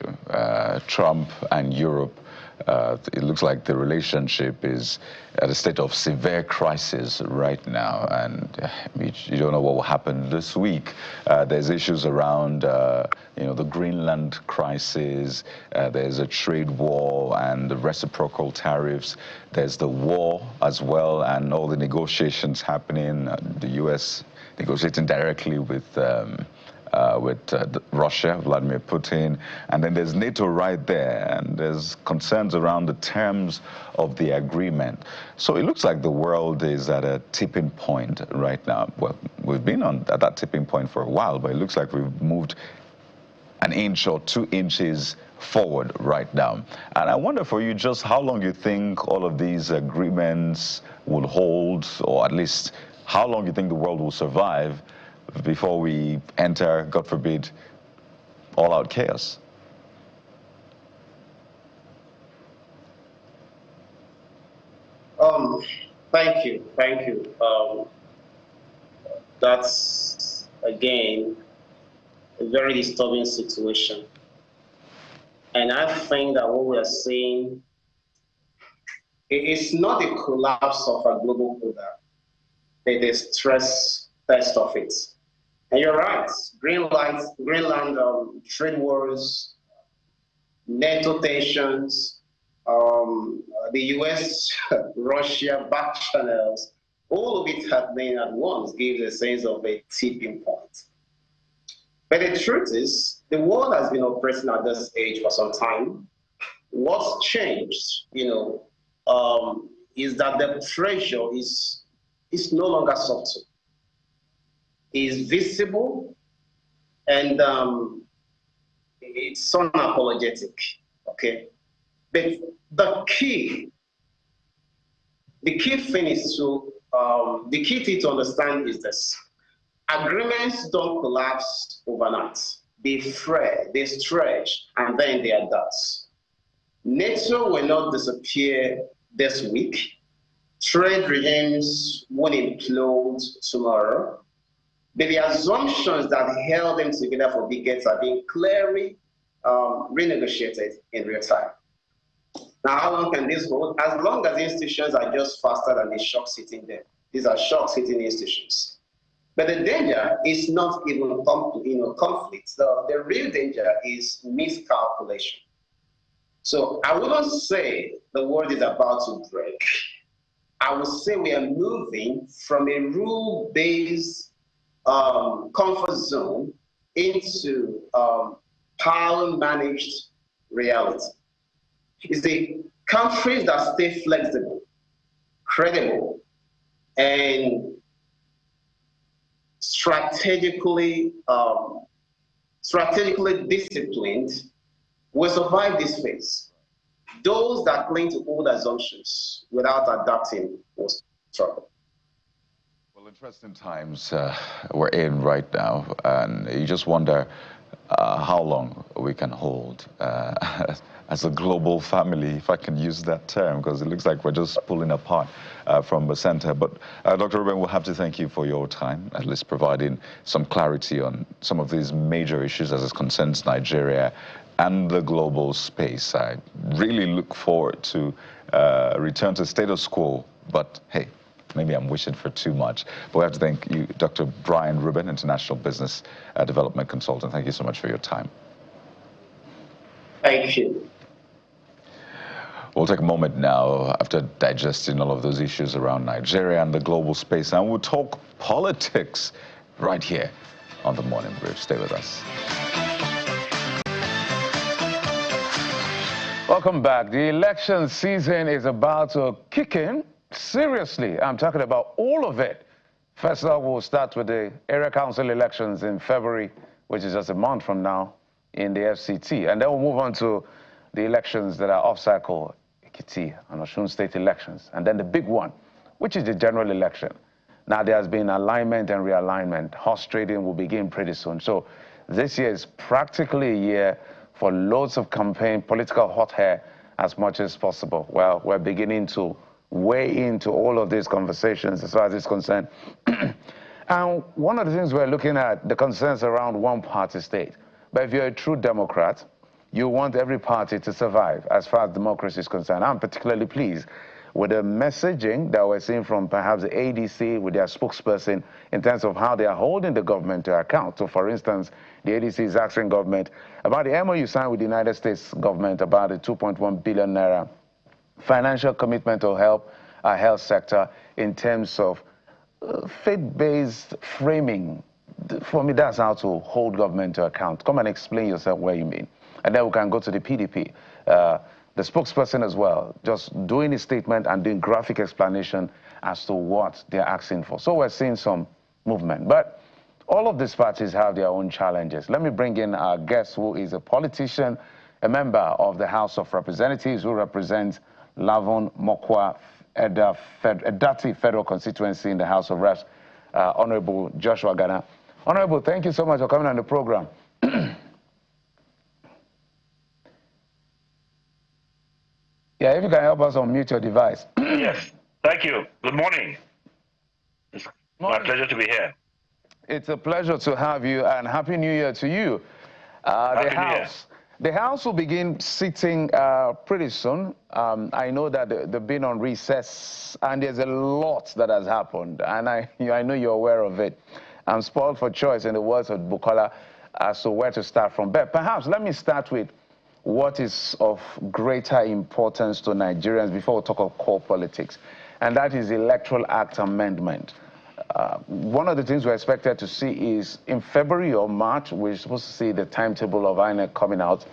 Trump and Europe, it looks like the relationship is at a state of severe crisis right now, and you don't know what will happen this week. There's issues around, the Greenland crisis. There's a trade war and the reciprocal tariffs. There's the war as well, and all the negotiations happening. The U.S. negotiating directly with Russia, Vladimir Putin, and then there's NATO right there, and there's concerns around the terms of the agreement. So it looks like the world is at a tipping point right now. Well, we've been at that tipping point for a while, but it looks like we've moved an inch or 2 inches forward right now. And I wonder for you just how long you think all of these agreements will hold, or at least how long you think the world will survive before we enter, God forbid, all-out chaos? Thank you. That's, again, a very disturbing situation. And I think that what we are seeing is not a collapse of a global order. It is stress test of it. And you're right, Greenland trade wars, NATO tensions, the US-Russia back channels, all of it happening at once gives a sense of a tipping point. But the truth is, the world has been operating at this age for some time. What's changed, is that the pressure is no longer subtle. Is visible, and it's unapologetic, okay? But the key thing is the key thing to understand is this. Agreements don't collapse overnight. They fray, they stretch, and then they adapt. NATO will not disappear this week. Trade regimes won't implode tomorrow. But the assumptions that held them together for decades are being clearly renegotiated in real time. Now, how long can this hold? As long as the institutions are just faster than the shocks hitting them. These are shocks hitting the institutions. But the danger is not even conflict. The real danger is miscalculation. So I wouldn't say the world is about to break. I would say we are moving from a rule-based comfort zone into power-managed reality. It's the countries that stay flexible, credible, and strategically disciplined will survive this phase. Those that cling to old assumptions without adapting will struggle. Well, interesting times we're in right now, and you just wonder how long we can hold as a global family, if I can use that term, because it looks like we're just pulling apart from the center. But Dr. Ruben, we'll have to thank you for your time, at least providing some clarity on some of these major issues as it concerns Nigeria and the global space. I really look forward to return to status quo, but hey, maybe I'm wishing for too much. But we have to thank you, Dr. Brian Ruben, International Business Development Consultant. Thank you so much for your time. Thank you. We'll take a moment now after digesting all of those issues around Nigeria and the global space, and we'll talk politics right here on The Morning Brief. Stay with us. Welcome back. The election season is about to kick in. Seriously, I'm talking about all of it. First off, we'll start with the area council elections in February, which is just a month from now in the FCT. And then we'll move on to the elections that are off-cycle, Ekiti and Osun state elections. And then the big one, which is the general election. Now there has been alignment and realignment. Horse trading will begin pretty soon. So this year is practically a year for loads of campaign, political hot air as much as possible. Well, we're beginning to weigh into all of these conversations as far as it's concerned. And one of the things we're looking at, the concerns around one-party state. But if you're a true Democrat, you want every party to survive as far as democracy is concerned. I'm particularly pleased with the messaging that we're seeing from perhaps the ADC with their spokesperson in terms of how they are holding the government to account. So, for instance, the ADC is asking government about the MOU signed with the United States government about the 2.1 billion naira financial commitment to help our health sector in terms of faith-based framing. For me, that's how to hold government to account. Come and explain yourself what you mean. And then we can go to the PDP. The spokesperson as well, just doing a statement and doing graphic explanation as to what they're asking for. So we're seeing some movement. But all of these parties have their own challenges. Let me bring in our guest, who is a politician, a member of the House of Representatives, who represents Lavon Mokwa Edati Federal Constituency in the House of Reps, Honorable Joshua Ghana. Honorable, thank you so much for coming on the program. Yeah, if you can help us unmute your device. Yes, thank you. Good morning. It's my pleasure to be here. It's a pleasure to have you, and Happy New Year to you. The House will begin sitting pretty soon. I know that they've been on recess, and there's a lot that has happened, and I know you're aware of it. I'm spoiled for choice, in the words of Bukola, as to where to start from. But perhaps let me start with what is of greater importance to Nigerians before we talk of core politics, and that is the Electoral Act amendment. One of the things we're expected to see is in February or March, we're supposed to see the timetable of INEC coming out,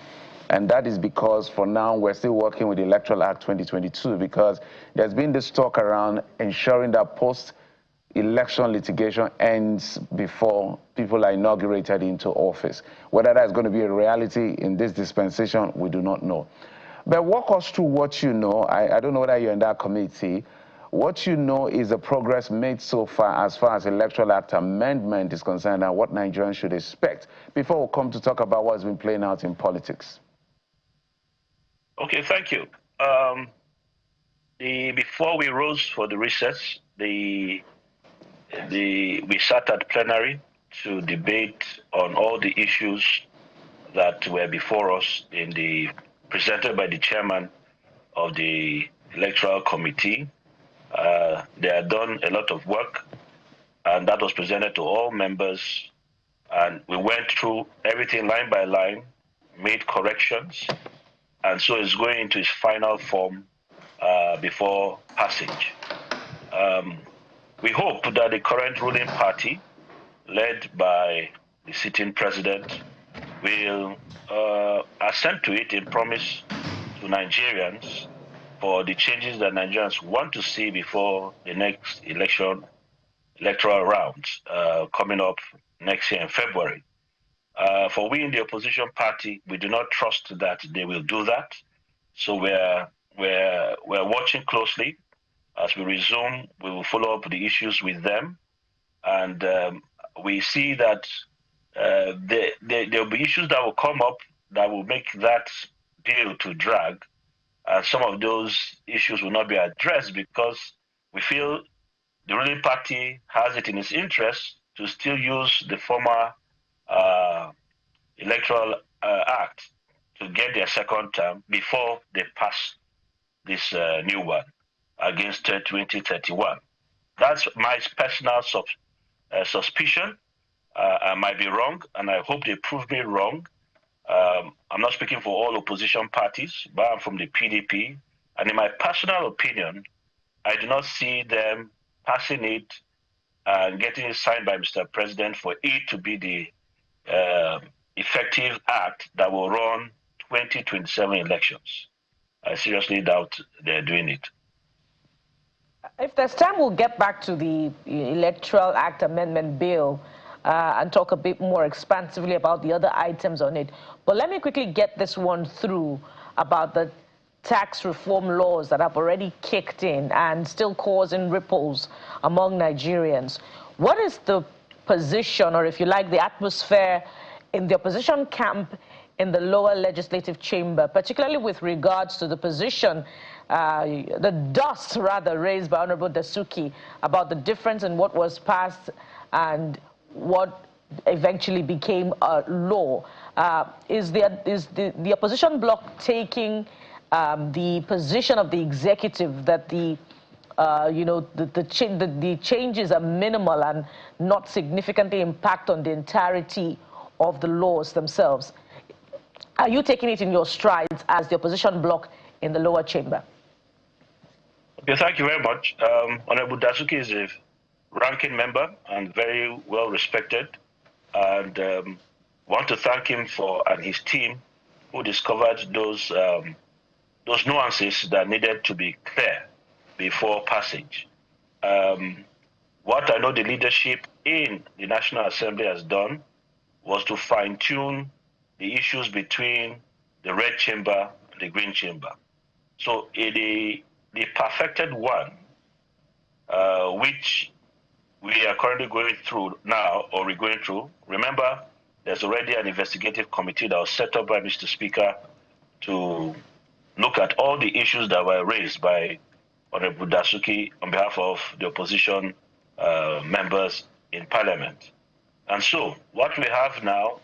and that is because for now we're still working with the Electoral Act 2022 because there's been this talk around ensuring that post-election litigation ends before people are inaugurated into office. Whether that's going to be a reality in this dispensation, we do not know. But walk us through what you know. I don't know whether you're in that committee. What you know is the progress made so far as Electoral Act amendment is concerned and what Nigerians should expect before we come to talk about what's been playing out in politics. Okay, thank you. Before we rose for the recess, we sat at plenary to debate on all the issues that were before us presented by the chairman of the Electoral Committee. They had done a lot of work, and that was presented to all members, and we went through everything line by line, made corrections, and so it's going into its final form before passage. We hope that the current ruling party, led by the sitting president, will assent to it in promise to Nigerians for the changes that Nigerians want to see before the next electoral rounds coming up next year in February. For we in the opposition party, we do not trust that they will do that. So we're watching closely. As we resume, we will follow up the issues with them, and we see that there will be issues that will come up that will make that bill to drag, and some of those issues will not be addressed because we feel the ruling party has it in its interest to still use the former electoral act to get their second term before they pass this new one against 2031. That's my personal suspicion. I might be wrong, and I hope they prove me wrong. I'm not speaking for all opposition parties, but I'm from the PDP. And in my personal opinion, I do not see them passing it and getting it signed by Mr. President for it to be the effective act that will run 2027 elections. I seriously doubt they're doing it. If there's time, we'll get back to the Electoral Act Amendment Bill and talk a bit more expansively about the other items on it. But let me quickly get this one through about the tax reform laws that have already kicked in and still causing ripples among Nigerians. What is the position, or if you like, the atmosphere in the opposition camp in the lower legislative chamber, particularly with regards to the position, the dust rather raised by Honorable Dasuki about the difference in what was passed and what eventually became a law? Is the opposition bloc taking the position of the executive that the changes are minimal and not significantly impact on the entirety of the laws themselves? Are you taking it in your strides as the opposition bloc in the lower chamber? Okay, thank you very much. Honorable Dasuki is a ranking member and very well respected, and want to thank him and his team who discovered those nuances that needed to be clear before passage. What I know the leadership in the National Assembly has done was to fine-tune the issues between the red chamber and the green chamber. So the perfected one, which we are currently going through now, or we're going through, remember, there's already an investigative committee that was set up by Mr. Speaker to look at all the issues that were raised by Honorable Dasuki on behalf of the opposition members in Parliament. And so what we have now,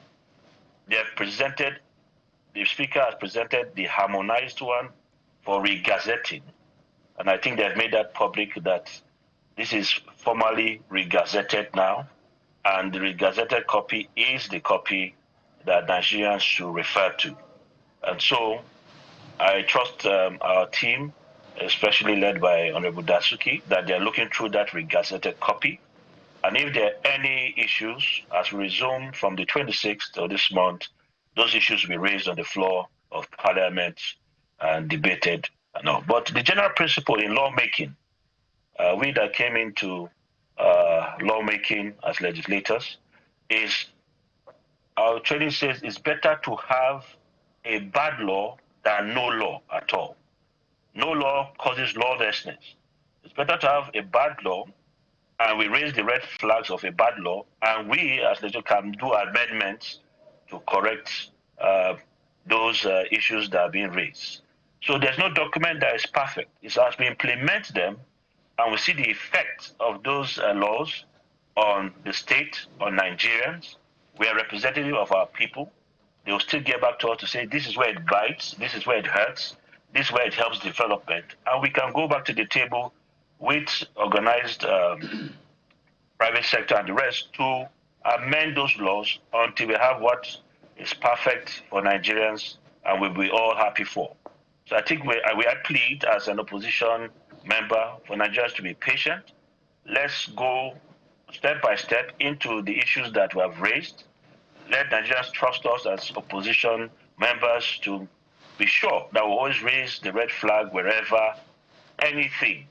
the Speaker has presented the harmonized one for regazetting. And I think they've made that public that this is formally regazetted now, and the regazetted copy is the copy that Nigerians should refer to. And so I trust our team, especially led by Honorable Dasuki, that they're looking through that regazetted copy. And if there are any issues, as we resume from the 26th of this month, those issues will be raised on the floor of Parliament and debated. No. But the general principle in lawmaking, we that came into lawmaking as legislators, is our training says it's better to have a bad law than no law at all. No law causes lawlessness. It's better to have a bad law, and we raise the red flags of a bad law, and we as legislators can do amendments to correct those issues that are being raised. So there's no document that is perfect. It's as we implement them and we see the effect of those laws on the state, on Nigerians. We are representative of our people. They will still get back to us to say, this is where it bites, this is where it hurts, this is where it helps development. And we can go back to the table with organized private sector and the rest to amend those laws until we have what is perfect for Nigerians and we'll be all happy for. So I think we plead as an opposition member for Nigerians to be patient. Let's go step by step into the issues that we have raised. let Nigerians trust us as opposition members to be sure that we always raise the red flag wherever anything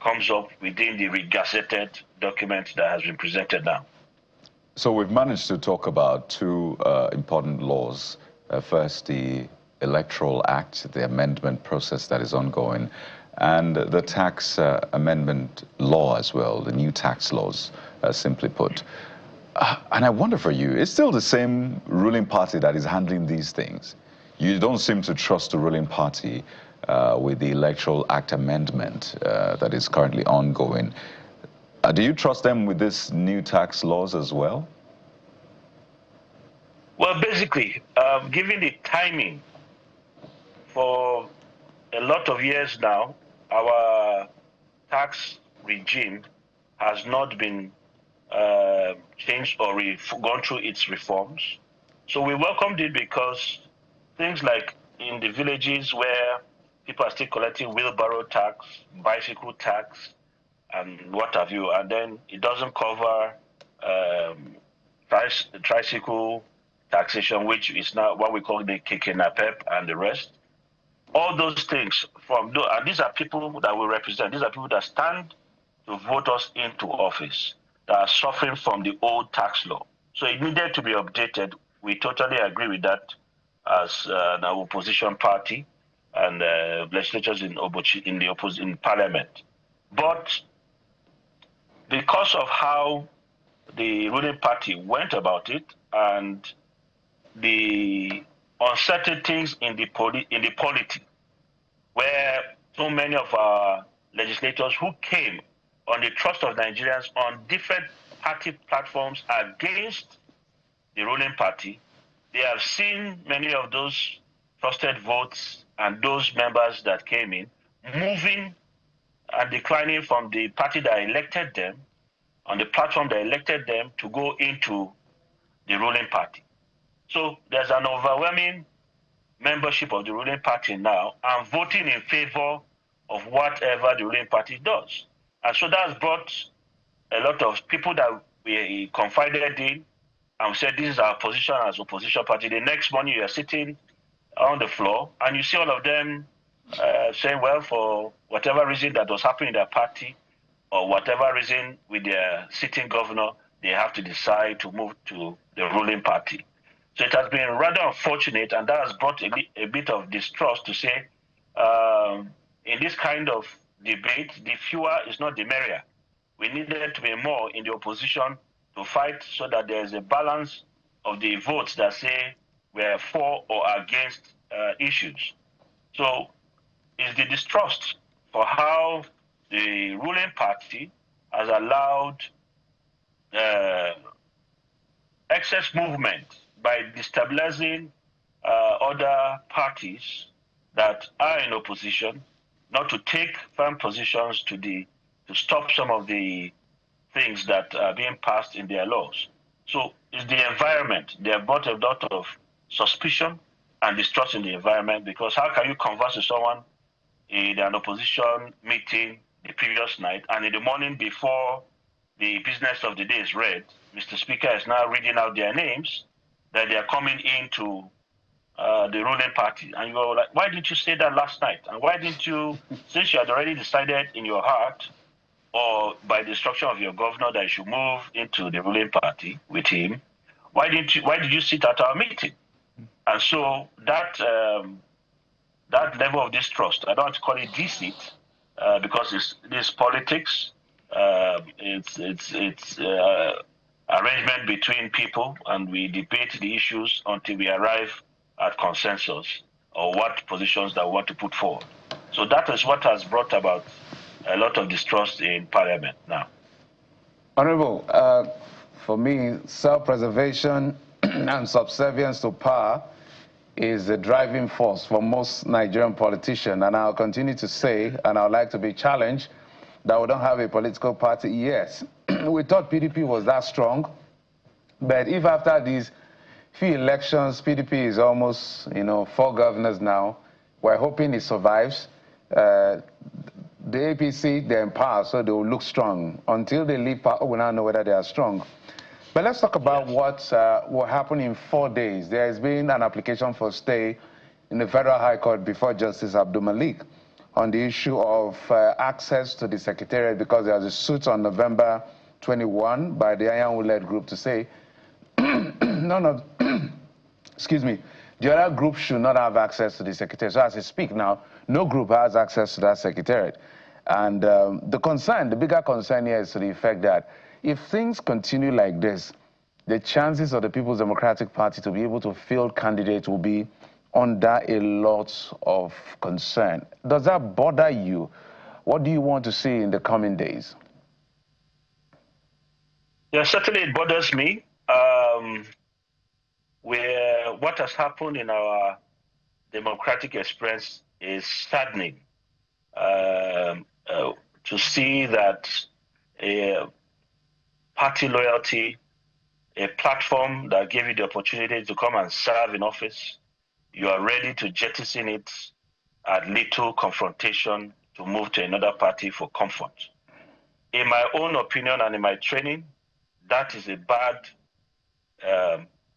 comes up within the regazetted document that has been presented now. So we've managed to talk about two important laws. First, the Electoral Act, the amendment process that is ongoing, and the tax amendment law as well, the new tax laws, simply put. And I wonder for you, it's still the same ruling party that is handling these things. You don't seem to trust the ruling party with the Electoral Act amendment that is currently ongoing. Do you trust them with this new tax laws as well? Well, basically, given the timing, for a lot of years now, our tax regime has not been changed or gone through its reforms. So we welcomed it because things like in the villages where people are still collecting wheelbarrow tax, bicycle tax, and what have you, and then it doesn't cover tricycle taxation, which is now what we call the keke napep and the rest. All those things and these are people that we represent. These are people that stand to vote us into office, that are suffering from the old tax law. So it needed to be updated. We totally agree with that as an opposition party and legislators in parliament. But because of how the ruling party went about it and the uncertainties in the polity, where so many of our legislators who came on the trust of Nigerians on different party platforms against the ruling party, they have seen many of those trusted votes and those members that came in moving and declining from the party that elected them, on the platform that elected them, to go into the ruling party. So there's an overwhelming membership of the ruling party now and voting in favor of whatever the ruling party does. And so that's brought a lot of people that we confided in and said, this is our position as opposition party. The next morning you are sitting on the floor and you see all of them saying, well, for whatever reason that was happening in their party or whatever reason with their sitting governor, they have to decide to move to the ruling party. So it has been rather unfortunate, and that has brought a bit of distrust to say, in this kind of debate, the fewer is not the merrier. We needed to be more in the opposition to fight so that there is a balance of the votes that say we're for or against issues. So it's the distrust for how the ruling party has allowed excess movement by destabilizing other parties that are in opposition, not to take firm positions to stop some of the things that are being passed in their laws. So it's the environment. They have brought a lot of suspicion and distrust in the environment, because how can you converse with someone in an opposition meeting the previous night, and in the morning before the business of the day is read, Mr. Speaker is now reading out their names, that they are coming into the ruling party. And you go like, why didn't you say that last night? And why didn't you, since you had already decided in your heart or by the instruction of your governor that you should move into the ruling party with him, why did you sit at our meeting? And so that that level of distrust, I don't want to call it deceit, because it's politics. It's arrangement between people, and we debate the issues until we arrive at consensus or what positions that we want to put forward. So that is what has brought about a lot of distrust in Parliament now. Honorable, for me, self-preservation and subservience to power is the driving force for most Nigerian politicians, and I'll continue to say, and I'd like to be challenged, that we don't have a political party. Yes, we thought PDP was that strong, but if after these few elections, PDP is almost, 4 governors now, we're hoping it survives. The APC, they're in power, so they will look strong. Until they leave power, we now know whether they are strong. But let's talk about what will happen in 4 days. There has been an application for stay in the Federal High Court before Justice Abdul Malik on the issue of access to the Secretariat, because there was a suit on November 21 by the Ayanwu-led group to say none of, excuse me, the other group should not have access to the Secretariat. So as I speak now, no group has access to that Secretariat. And the bigger concern here is to the effect that if things continue like this, the chances of the People's Democratic Party to be able to field candidates will be under a lot of concern. Does that bother you? What do you want to see in the coming days? Yeah, certainly it bothers me. What has happened in our democratic experience is saddening. To see that a party loyalty, a platform that gave you the opportunity to come and serve in office, you are ready to jettison it at little confrontation to move to another party for comfort. In my own opinion and in my training, that is a bad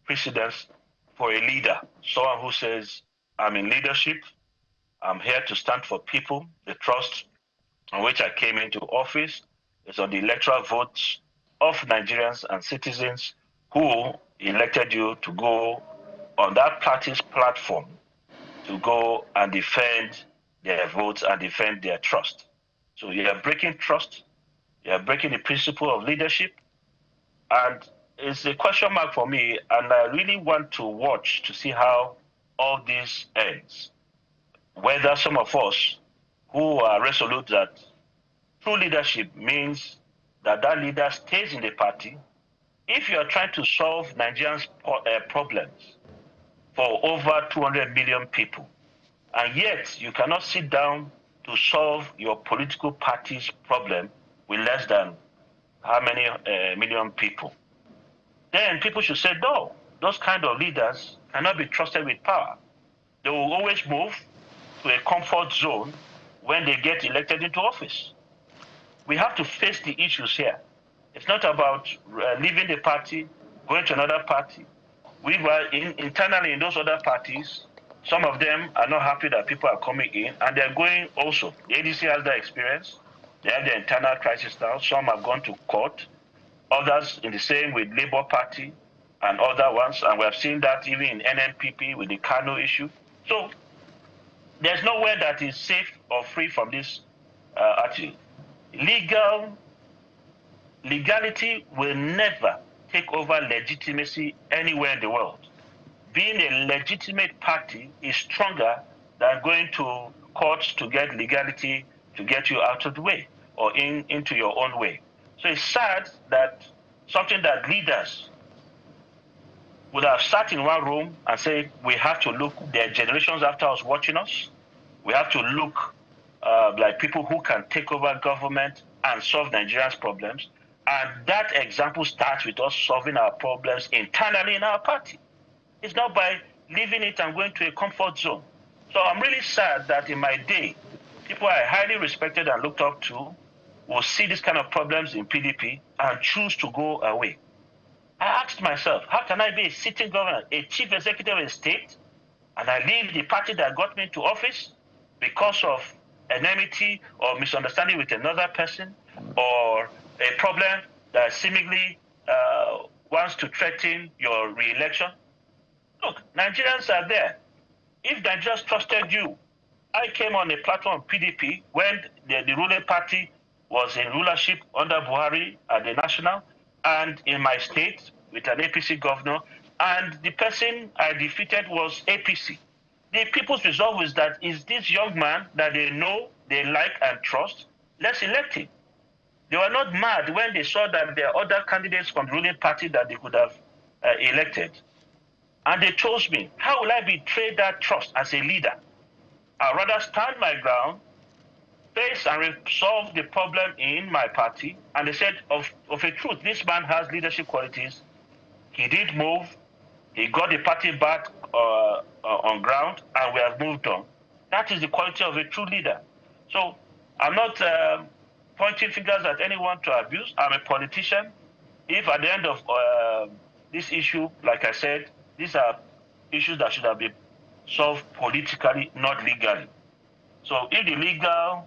precedence for a leader, someone who says, I'm in leadership, I'm here to stand for people. The trust on which I came into office is on the electoral votes of Nigerians and citizens who elected you to go on that party's platform to go and defend their votes and defend their trust. So you are breaking trust, you are breaking the principle of leadership, and it's a question mark for me, and I really want to watch to see how all this ends. Whether some of us who are resolute that true leadership means that that leader stays in the party. If you are trying to solve Nigerians' problems for over 200 million people, and yet you cannot sit down to solve your political party's problem with less than how many million people, then people should say, no, those kind of leaders cannot be trusted with power. They will always move to a comfort zone when they get elected into office. We have to face the issues here. It's not about leaving the party, going to another party. We were internally in those other parties. Some of them are not happy that people are coming in, and they're going also. The ADC has that experience. They have their internal crisis now. Some have gone to court. Others in the same with Labour Party and other ones. And we have seen that even in NNPP with the Kano issue. So there's nowhere that is safe or free from this attitude. Legality will never take over legitimacy anywhere in the world. Being a legitimate party is stronger than going to courts to get legality to get you out of the way or into your own way. So it's sad that something that leaders would have sat in one room and said, we have to look, there are generations after us watching us. We have to look like people who can take over government and solve Nigeria's problems. And that example starts with us solving our problems internally in our party. It's not by leaving it and going to a comfort zone. So I'm really sad that in my day, people I highly respected and looked up to will see this kind of problems in PDP and choose to go away. I asked myself, how can I be a sitting governor, a chief executive of a state, and I leave the party that got me into office because of enmity or misunderstanding with another person, or a problem that seemingly wants to threaten your re-election? Look, Nigerians are there. If they just trusted you, I came on a platform of PDP when the ruling party was in rulership under Buhari at the national and in my state with an APC governor, and the person I defeated was APC. The people's resolve is that is this young man that they know, they like and trust, let's elect him. They were not mad when they saw that there are other candidates from the ruling party that they could have elected. And they chose me. How will I betray that trust as a leader? I'd rather stand my ground, face and resolve the problem in my party. And they said, of a truth, this man has leadership qualities. He did move. He got the party back on ground, and we have moved on. That is the quality of a true leader. So I'm not pointing fingers at anyone to abuse. I'm a politician. if at the end of this issue, like I said, these are issues that should have been solved politically, not legally. So if the legal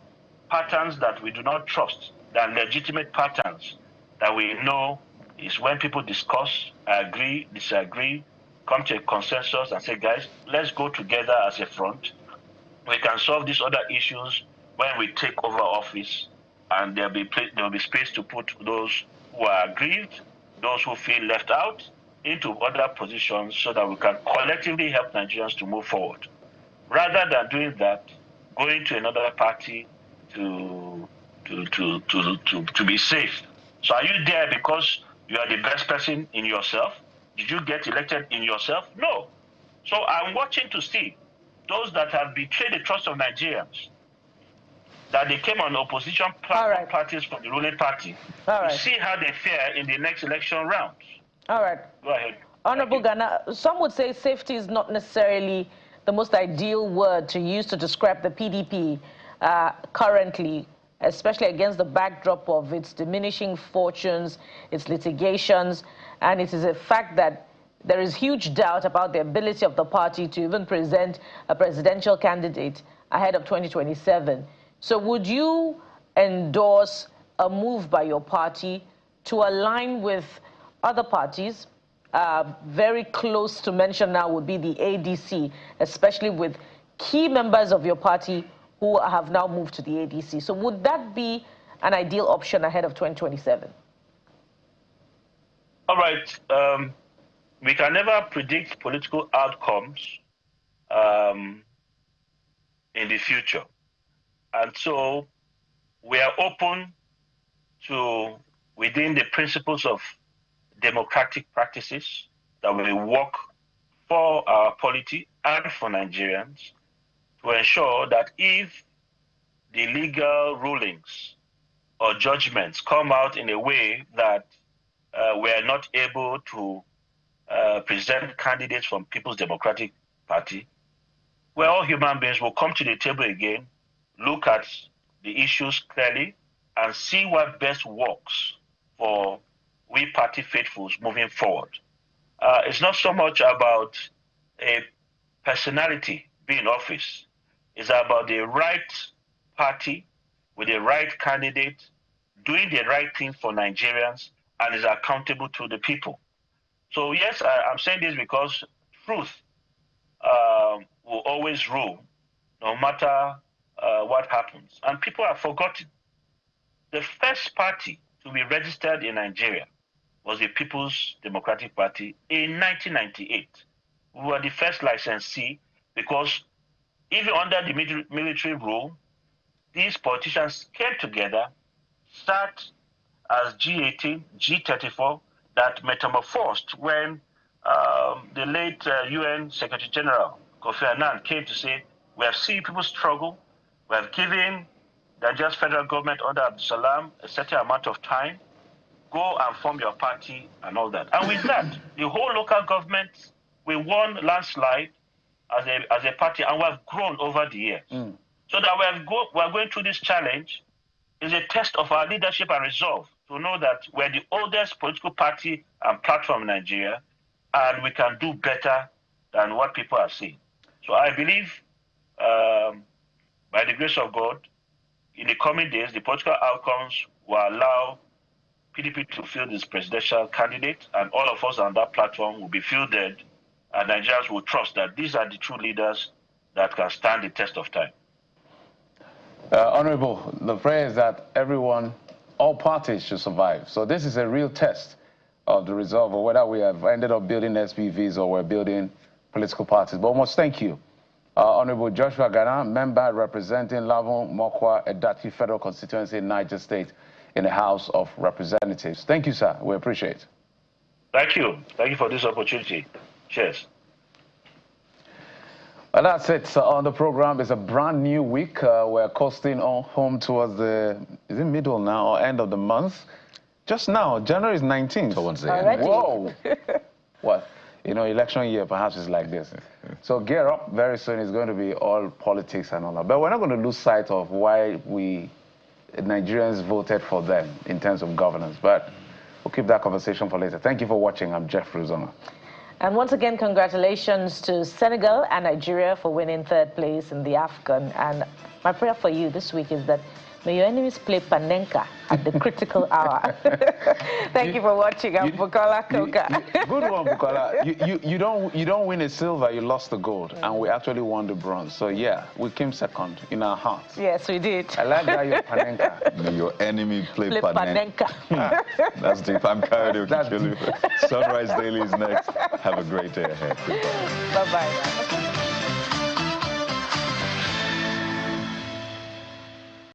patterns that we do not trust, the legitimate patterns that we know is when people discuss, agree, disagree, come to a consensus and say, guys, let's go together as a front. We can solve these other issues when we take over office, and there'll be space to put those who are aggrieved, those who feel left out, into other positions so that we can collectively help Nigerians to move forward. Rather than doing that, going to another party to be safe. So are you there because you are the best person in yourself? Did you get elected in yourself? No. So I'm watching to see those that have betrayed the trust of Nigerians, that they came on opposition parties from the ruling party, to see how they fare in the next election round. All right. Go ahead. Honorable Ghana, some would say safety is not necessarily the most ideal word to use to describe the PDP currently, especially against the backdrop of its diminishing fortunes, its litigations, and it is a fact that there is huge doubt about the ability of the party to even present a presidential candidate ahead of 2027. So would you endorse a move by your party to align with other parties? Very close to mention now would be the ADC, especially with key members of your party who have now moved to the ADC. So would that be an ideal option ahead of 2027? All right. We can never predict political outcomes in the future. And so we are open to, within the principles of democratic practices, that will work for our polity and for Nigerians, to ensure that if the legal rulings or judgments come out in a way that we are not able to present candidates from People's Democratic Party, where all human beings will come to the table again, look at the issues clearly, and see what best works for we party faithfuls moving forward. It's not so much about a personality being in office. It's about the right party with the right candidate doing the right thing for Nigerians and is accountable to the people. So yes, I'm saying this because truth will always rule, no matter what happens. And people have forgotten. The first party to be registered in Nigeria was the People's Democratic Party in 1998. We were the first licensee because even under the military rule, these politicians came together, start as G18, G34, that metamorphosed when the late UN Secretary General Kofi Annan came to say, we have seen people struggle, we have given the Nigerian federal government under Abdul Salam a certain amount of time, go and form your party and all that. And with that, the whole local government, we won landslide as a party, and we have grown over the years. So that we are going through this challenge is a test of our leadership and resolve to know that we're the oldest political party and platform in Nigeria, and we can do better than what people are seeing. So I believe, by the grace of God, in the coming days, the political outcomes will allow PDP to field its presidential candidate, and all of us on that platform will be fielded, and Nigerians will trust that these are the true leaders that can stand the test of time. Honorable, the prayer is that everyone, all parties should survive. So this is a real test of the resolve of whether we have ended up building SPVs or we're building political parties. But almost thank you. Honorable Joshua Ghana, member representing Lavon Mokwa Edati Federal Constituency in Niger State in the House of Representatives. Thank you, sir. We appreciate it. Thank you. Thank you for this opportunity. Cheers. Well, that's it on the program. It's a brand new week. We're coasting on home towards the, is it middle now or end of the month? Just now, January is 19th. Towards the end. Whoa. What? You know, election year perhaps is like this. So gear up. Very soon it's going to be all politics and all that. But we're not going to lose sight of why we Nigerians voted for them in terms of governance. But we'll keep that conversation for later. Thank you for watching. I'm Jeff Ruzoma. And once again, congratulations to Senegal and Nigeria for winning 3rd place in the AFCON. And my prayer for you this week is that may your enemies play Panenka at the critical hour. Thank you for watching. I'm Bukola Koka. Good one, Bukola. You don't win a silver, you lost the gold. And we actually won the bronze. So yeah, we came second in our hearts. Yes, we did. I like that you're Panenka. May your enemy play Panenka. That's deep. I'm Kayode Okechukwu. Sunrise Daily is next. Have a great day ahead. Goodbye. Bye-bye.